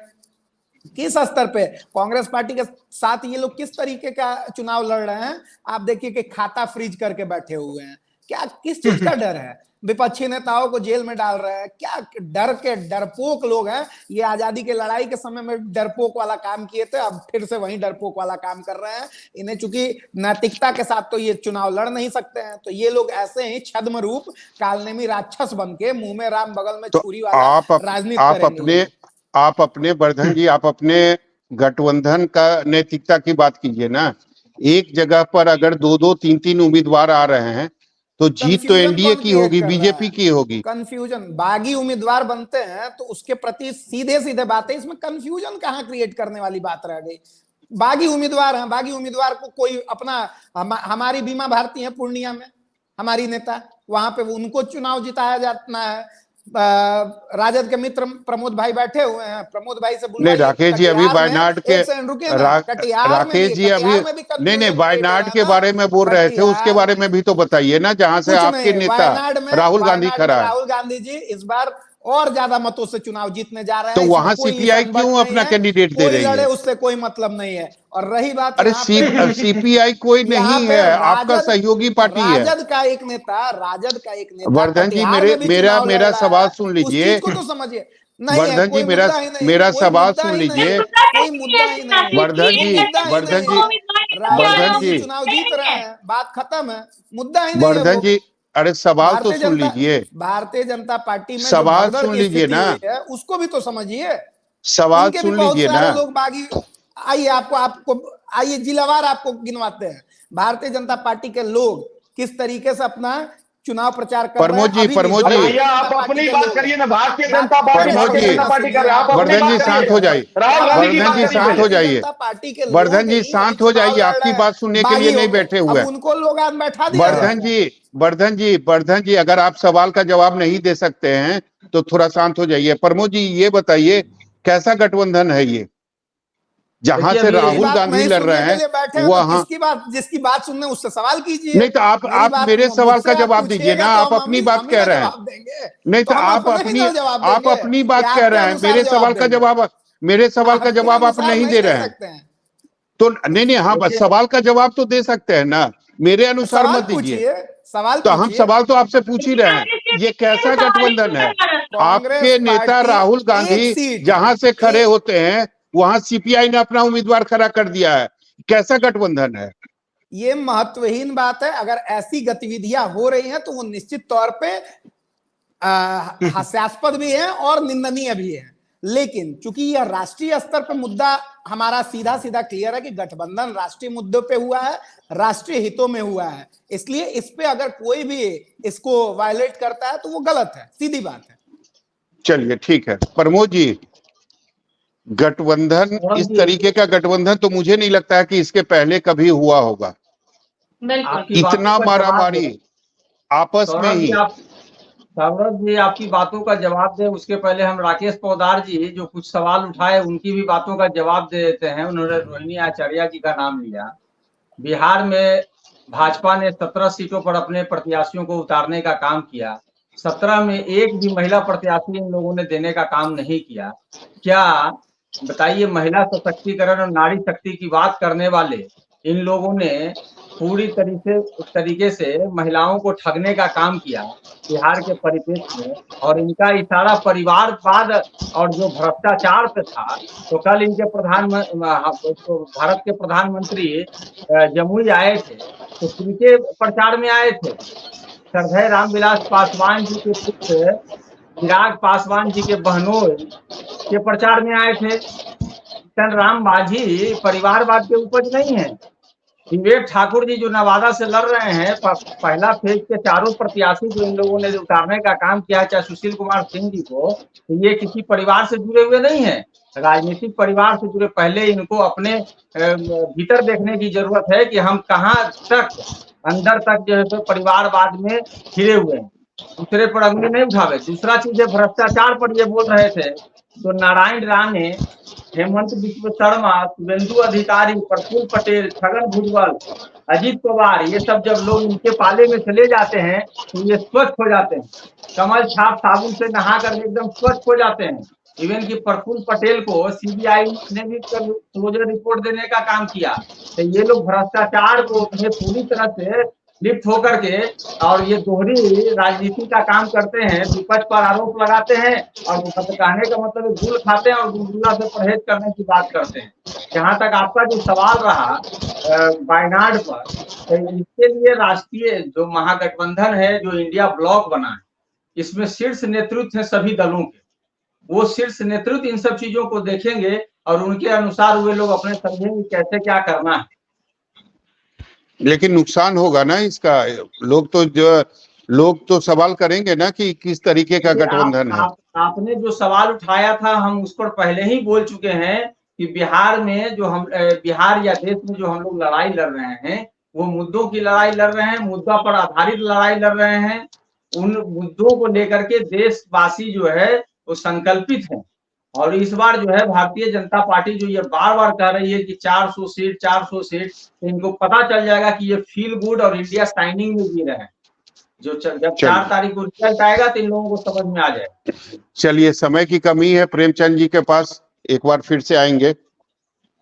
किस स्तर पे कांग्रेस पार्टी के साथ ये लोग किस तरीके का चुनाव लड़ रहे हैं? आप देखिए कि खाता फ्रीज करके बैठे हुए हैं। क्या, किस चीज का डर है? विपक्षी नेताओं को जेल में डाल रहे हैं। क्या डर के डरपोक लोग हैं ये। आजादी के लड़ाई के समय में डरपोक वाला काम किए थे, अब फिर से वही डरपोक वाला काम कर रहे हैं। इन्हें चूंकि नैतिकता के साथ तो ये चुनाव लड़ नहीं सकते हैं, तो ये लोग ऐसे ही छद्म रूप कालनेमी राक्षस बन के मुंह में राम बगल में छुरी वाला राजनीति करेंगे। आप अपने वर्धन जी, आप अपने गठबंधन का नैतिकता की बात कीजिए ना। एक जगह पर अगर 2-2, 3-3 उम्मीदवार आ रहे हैं तो जीत तो एनडीए की होगी, बीजेपी की होगी। कंफ्यूजन, बागी उम्मीदवार बनते हैं तो उसके प्रति सीधे सीधे बातें, इसमें कंफ्यूजन कहाँ क्रिएट करने वाली बात रह गई। बागी उम्मीदवार हैं, बागी उम्मीदवार को कोई अपना हमारी बीमा भारती है पूर्णिया में, हमारी नेता, वहां पे उनको चुनाव जिताया जाना है। राजद के मित्र प्रमोद भाई बैठे हुए हैं, प्रमोद भाई से नहीं राकेश जी अभी वायनाड के राकेश जी अभी नहीं वायनाड के बारे में बोल रहे थे, उसके बारे में भी तो बताइए ना, जहां से आपके नेता राहुल गांधी खड़ा है। राहुल गांधी जी इस बार और ज्यादा मतों से चुनाव जीतने जा रहे हैं, तो वहां सीपीआई क्यों अपना कैंडिडेट दे रही है? उससे कोई मतलब नहीं है। और रही बात, अरे सीपीआई कोई नहीं है, आपका सहयोगी पार्टी है। राजद का एक नेता वर्धन जी मेरा सवाल सुन लीजिए, को तो समझिए। वर्धन जी मेरा सवाल सुन लीजिए। कोई मुद्दा ही नहीं, वर्धन जी चुनाव जीत रहे हैं, बात खत्म है, मुद्दा ही नहीं। वर्धन जी अरे सवाल तो सुन लीजिए, भारतीय जनता पार्टी में सवाल सुन लीजिए ना, उसको भी तो समझिए। सवाल सुन लीजिए ना। लोग बागी, आइए आपको आइए जिलावार आपको गिनवाते हैं, भारतीय जनता पार्टी के लोग किस तरीके से अपना चुनाव प्रचार कर रहे हैं। प्रमोद जी आप अपनी बात करिए ना, भारतीय जनता पार्टी कर रहे हैं। वर्धन जी शांत हो जाइए, वर्धन जी शांत हो जाइए, वर्धन जी शांत हो जाइए, आपकी बात सुनने के लिए नहीं बैठे हुए। उनको लोग आज बैठा दिया। वर्धन जी अगर आप सवाल का जवाब नहीं दे सकते हैं तो थोड़ा शांत हो जाइए। प्रमोद जी ये बताइए कैसा गठबंधन है ये, जहां से राहुल गांधी लड़ रहे हैं वहां? जिसकी बात सुनने उससे सवाल कीजिए। नहीं तो आप मेरे सवाल का जवाब दीजिए ना, आप अपनी बात कह रहे हैं। नहीं तो आप अपनी बात कह रहे हैं, मेरे सवाल का जवाब आप नहीं दे रहे हैं। तो नहीं हाँ बस सवाल का जवाब तो दे सकते हैं ना, मेरे अनुसार मत दीजिए। तो हम सवाल तो आपसे पूछ ही रहे हैं, ये कैसा गठबंधन है? आपके नेता राहुल गांधी जहां से खड़े होते हैं वहां सीपीआई ने अपना उम्मीदवार खड़ा कर दिया है, कैसा गठबंधन है? ये महत्वहीन बात है। अगर ऐसी गतिविधियां हो रही हैं तो वो निश्चित तौर पे हास्यास्पद भी है और निंदनीय भी है। लेकिन चूंकि यह राष्ट्रीय स्तर पर मुद्दा हमारा सीधा सीधा क्लियर है कि गठबंधन राष्ट्रीय मुद्दों पे हुआ है, राष्ट्रीय हितों में हुआ है, इसलिए इस पे अगर कोई भी इसको वायलेट करता है तो वो गलत है, सीधी बात है। चलिए ठीक है। प्रमोद जी गठबंधन, इस तरीके का गठबंधन तो मुझे नहीं लगता है कि इसके पहले कभी हुआ होगा। इतना मारामारी आपस में ही। सौरभ जी आपकी बातों का जवाब दे उसके पहले हम राकेश पोद्दार जी जो कुछ सवाल उठाए उनकी भी बातों का जवाब दे देते हैं। उन्होंने रोहिणी आचार्य जी का नाम लिया। बिहार में भाजपा ने 17 सीटों पर अपने प्रत्याशियों को उतारने का काम किया, 17 में एक भी महिला प्रत्याशी इन लोगों ने देने का काम नहीं किया। क्या बताइए, महिला सशक्तिकरण और नारी शक्ति की बात करने वाले इन लोगों ने पूरी तरीके से महिलाओं को ठगने का काम किया बिहार के परिप्रेक्ष्य में, और इनका इशारा परिवारवाद और जो भ्रष्टाचार पे था। तो कल इनके भारत के प्रधानमंत्री जमुई आए थे, तो किनके प्रचार में आए थे? श्रद्धेय रामविलास पासवान जी के पुत्र चिराग पासवान जी के बहनोई के प्रचार में आए थे। राम माझी परिवारवाद के उपज नहीं है। विवेक ठाकुर जी जो नवादा से लड़ रहे हैं, पहला फेज के चारों प्रत्याशी जो इन लोगों ने उतारने का काम किया, चाहे सुशील कुमार सिंह जी को, तो ये किसी परिवार से जुड़े हुए नहीं है, राजनीतिक परिवार से जुड़े। पहले इनको अपने भीतर देखने की जरूरत है कि हम कहाँ तक अंदर तक जो है तो परिवारवाद में घिरे हुए हैं, दूसरे पर अंगुली नहीं उठावे। दूसरा चीज है भ्रष्टाचार पर ये बोल रहे थे, तो नारायण राणे, हेमंत बिस्व शर्मा, शुभेंदु अधिकारी, प्रफुल्ल पटेल, छगन भुजबल, अजीत पवार, ये सब जब लोग इनके पाले में चले जाते हैं तो ये स्वच्छ हो जाते हैं, कमल छाप साबुन से नहा कर एकदम स्वच्छ हो जाते हैं। इवन कि प्रफुल्ल पटेल को सीबीआई ने भी क्लोजर रिपोर्ट देने का काम किया। तो ये लोग भ्रष्टाचार को पूरी तरह से लिप्त होकर के और ये दोहरी राजनीति का काम करते हैं, विपक्ष पर आरोप लगाते हैं और कहने का मतलब गुल खाते हैं और गुलगुला से परहेज करने की बात करते हैं। जहां तक आपका जो सवाल रहा वायनाड पर, तो इसके लिए राष्ट्रीय जो महागठबंधन है, जो इंडिया ब्लॉक बना है, इसमें शीर्ष नेतृत्व है सभी दलों के। वो शीर्ष नेतृत्व इन सब चीजों को देखेंगे और उनके अनुसार वे लोग अपने समझेंगे कैसे क्या करना है। लेकिन नुकसान होगा ना इसका। लोग तो सवाल करेंगे ना कि किस तरीके का गठबंधन है। आपने जो सवाल उठाया था हम उस पर पहले ही बोल चुके हैं कि बिहार में जो हम बिहार या देश में जो हम लोग लड़ाई लड़ रहे हैं वो मुद्दों की लड़ाई लड़ रहे हैं, मुद्दा पर आधारित लड़ाई लड़ रहे हैं। उन मुद्दों को लेकर के देशवासी जो है वो संकल्पित हैं। और इस बार जो है भारतीय जनता पार्टी जो ये बार बार कह रही है कि 400 सीट 400 सीट, तो इनको पता चल जाएगा कि ये फील गुड और इंडिया शाइनिंग में जी रहे हैं। जब 4 तारीख को रिजल्ट आएगा तो इन लोगों को समझ में आ जाएगा। चलिए, समय की कमी है प्रेमचंद जी के पास, एक बार फिर से आएंगे।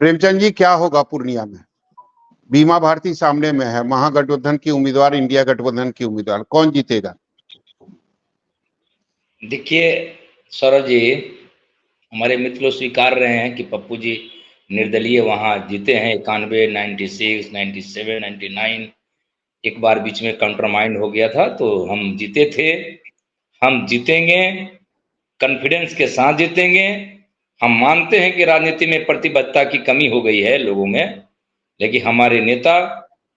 प्रेमचंद जी, क्या होगा पूर्णिया में? बीमा भारती सामने में है, महागठबंधन की उम्मीदवार, इंडिया गठबंधन की उम्मीदवार, कौन जीतेगा? देखिए सौरभ जी, हमारे मित्र लोग स्वीकार रहे हैं कि पप्पू जी निर्दलीय वहां जीते हैं 91, 96, 97, 99। एक बार बीच में कंप्रोमाइज हो गया था तो हम जीते थे। हम जीतेंगे, कॉन्फिडेंस के साथ जीतेंगे। हम मानते हैं कि राजनीति में प्रतिबद्धता की कमी हो गई है लोगों में, लेकिन हमारे नेता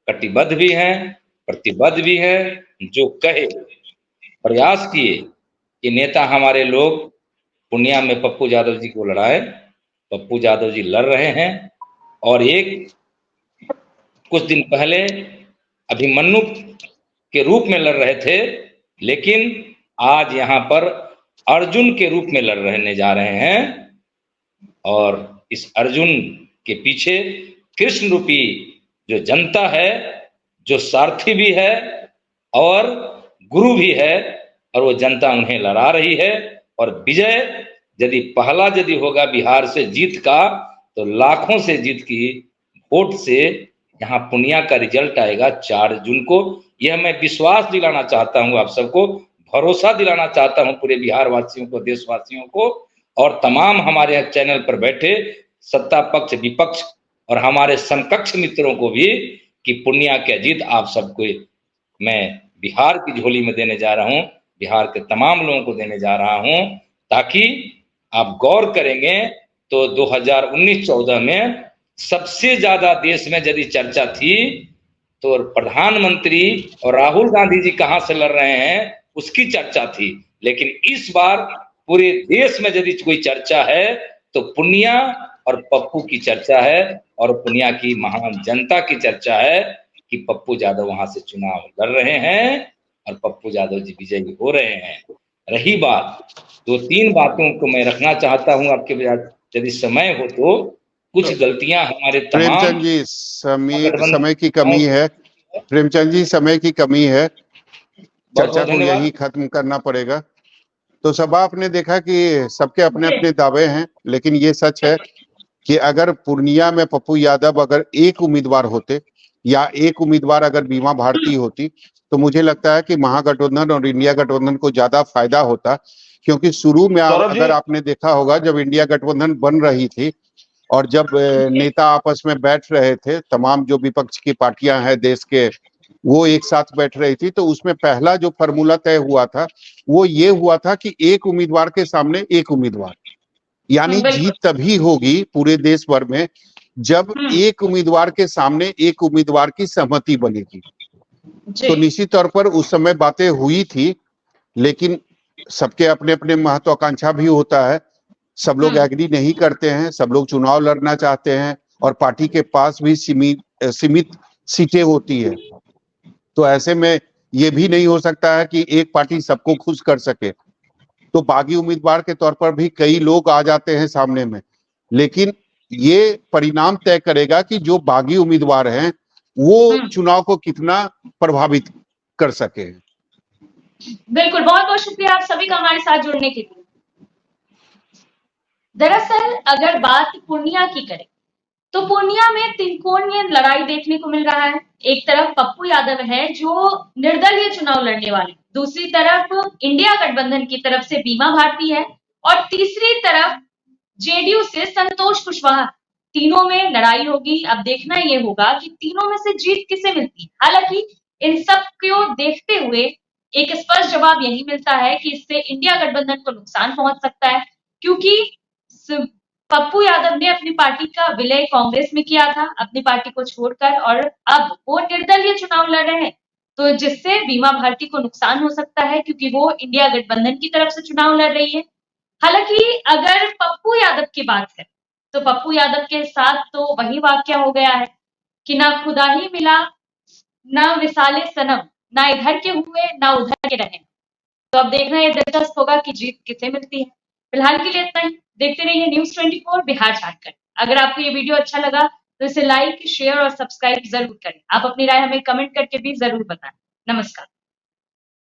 कटिबद्ध भी हैं, प्रतिबद्ध भी हैं। जो कहे, प्रयास किए कि नेता हमारे लोग पूर्णिया में पप्पू यादव जी को लड़ाए। पप्पू यादव जी लड़ रहे हैं और कुछ दिन पहले अभिमन्यु के रूप में लड़ रहे थे, लेकिन आज यहाँ पर अर्जुन के रूप में लड़ने जा रहे हैं। और इस अर्जुन के पीछे कृष्ण रूपी जो जनता है, जो सारथी भी है और गुरु भी है, और वो जनता उन्हें लड़ा रही है। और विजय यदि होगा बिहार से जीत का, तो लाखों से जीत की वोट से यहाँ पूर्णिया का रिजल्ट आएगा 4 जून को। यह मैं विश्वास दिलाना चाहता हूँ आप सबको, भरोसा दिलाना चाहता हूँ पूरे बिहार वासियों को, देशवासियों को, और तमाम हमारे चैनल पर बैठे सत्ता पक्ष, विपक्ष और हमारे समकक्ष मित्रों को भी, कि पूर्णिया की जीत आप सबको मैं बिहार की झोली में देने जा रहा हूँ, बिहार के तमाम लोगों को देने जा रहा हूँ। ताकि आप गौर करेंगे तो 2019-14 में सबसे ज्यादा देश में यदि चर्चा थी तो प्रधानमंत्री और राहुल गांधी जी कहां से लड़ रहे हैं उसकी चर्चा थी। लेकिन इस बार पूरे देश में यदि कोई चर्चा है तो पूर्णिया और पप्पू की चर्चा है, और पूर्णिया की महान जनता की चर्चा है कि पप्पू यादव वहां से चुनाव लड़ रहे हैं और पप्पू यादव जी विजयी हो रहे हैं। रही बात 2-3 बातों को मैं रखना चाहता हूं आपके यदि समय हो तो। कुछ गलतियां हमारे तमाम प्रेमचंद जी, समय की कमी है। प्रेमचंद जी, समय की कमी है, चर्चा को यही खत्म करना पड़ेगा। तो सब आपने देखा कि सबके अपने अपने दावे हैं, लेकिन ये सच है कि अगर पूर्णिया में पप्पू यादव अगर एक उम्मीदवार होते या एक उम्मीदवार अगर बीमा भारती होती, तो मुझे लगता है कि महागठबंधन और इंडिया गठबंधन को ज्यादा फायदा होता। क्योंकि शुरू में अगर आपने देखा होगा, जब इंडिया गठबंधन बन रही थी और जब नेता आपस में बैठ रहे थे, तमाम जो विपक्ष की पार्टियां हैं देश के, वो एक साथ बैठ रही थी, तो उसमें पहला जो फॉर्मूला तय हुआ था वो ये हुआ था कि एक उम्मीदवार के सामने एक उम्मीदवार, यानी जीत तभी होगी पूरे देश भर में जब एक उम्मीदवार के सामने एक उम्मीदवार की सहमति बनेगी। तो निश्चित तौर पर उस समय बातें हुई थी, लेकिन सबके अपने अपने महत्वाकांक्षा भी होता है। सब लोग एग्री नहीं करते हैं, सब लोग चुनाव लड़ना चाहते हैं और पार्टी के पास भी सीमित सीटें होती है। तो ऐसे में ये भी नहीं हो सकता है कि एक पार्टी सबको खुश कर सके। तो बागी उम्मीदवार के तौर पर भी कई लोग आ जाते हैं सामने में, लेकिन ये परिणाम तय करेगा कि जो बागी उम्मीदवार हैं वो चुनाव को कितना प्रभावित कर सके। बिल्कुल, बहुत बहुत शुक्रिया आप सभी का हमारे साथ जुड़ने के लिए। दरअसल अगर बात पूर्णिया की करें तो पूर्णिया में त्रिकोणीय लड़ाई देखने को मिल रहा है। एक तरफ पप्पू यादव है जो निर्दलीय चुनाव लड़ने वाले, दूसरी तरफ इंडिया गठबंधन की तरफ से बीमा भारती है और तीसरी तरफ जेडीयू से संतोष कुशवाहा। तीनों में लड़ाई होगी। अब देखना ये होगा कि तीनों में से जीत किसे मिलती है। हालांकि इन सब को देखते हुए एक स्पष्ट जवाब यही मिलता है कि इससे इंडिया गठबंधन को नुकसान पहुंच सकता है, क्योंकि पप्पू यादव ने अपनी पार्टी का विलय कांग्रेस में किया था अपनी पार्टी को छोड़कर, और अब वो निर्दलीय चुनाव लड़ रहे हैं, तो जिससे बीमा भारती को नुकसान हो सकता है क्योंकि वो इंडिया गठबंधन की तरफ से चुनाव लड़ रही है। हालांकि अगर पप्पू यादव की बात है तो पप्पू यादव के साथ तो वही वाकया हो गया है कि ना खुदा ही मिला, ना विसाले सनम, ना इधर के हुए ना उधर के रहे। तो अब देखना ये दिलचस्प होगा कि जीत किसे मिलती है। फिलहाल के लिए इतना ही। देखते रहिए न्यूज़ 24 बिहार झारखंड। अगर आपको ये वीडियो अच्छा लगा तो इसे लाइक, शेयर और सब्सक्राइब जरूर करें। आप अपनी राय हमें कमेंट करके भी जरूर बताएं। नमस्कार।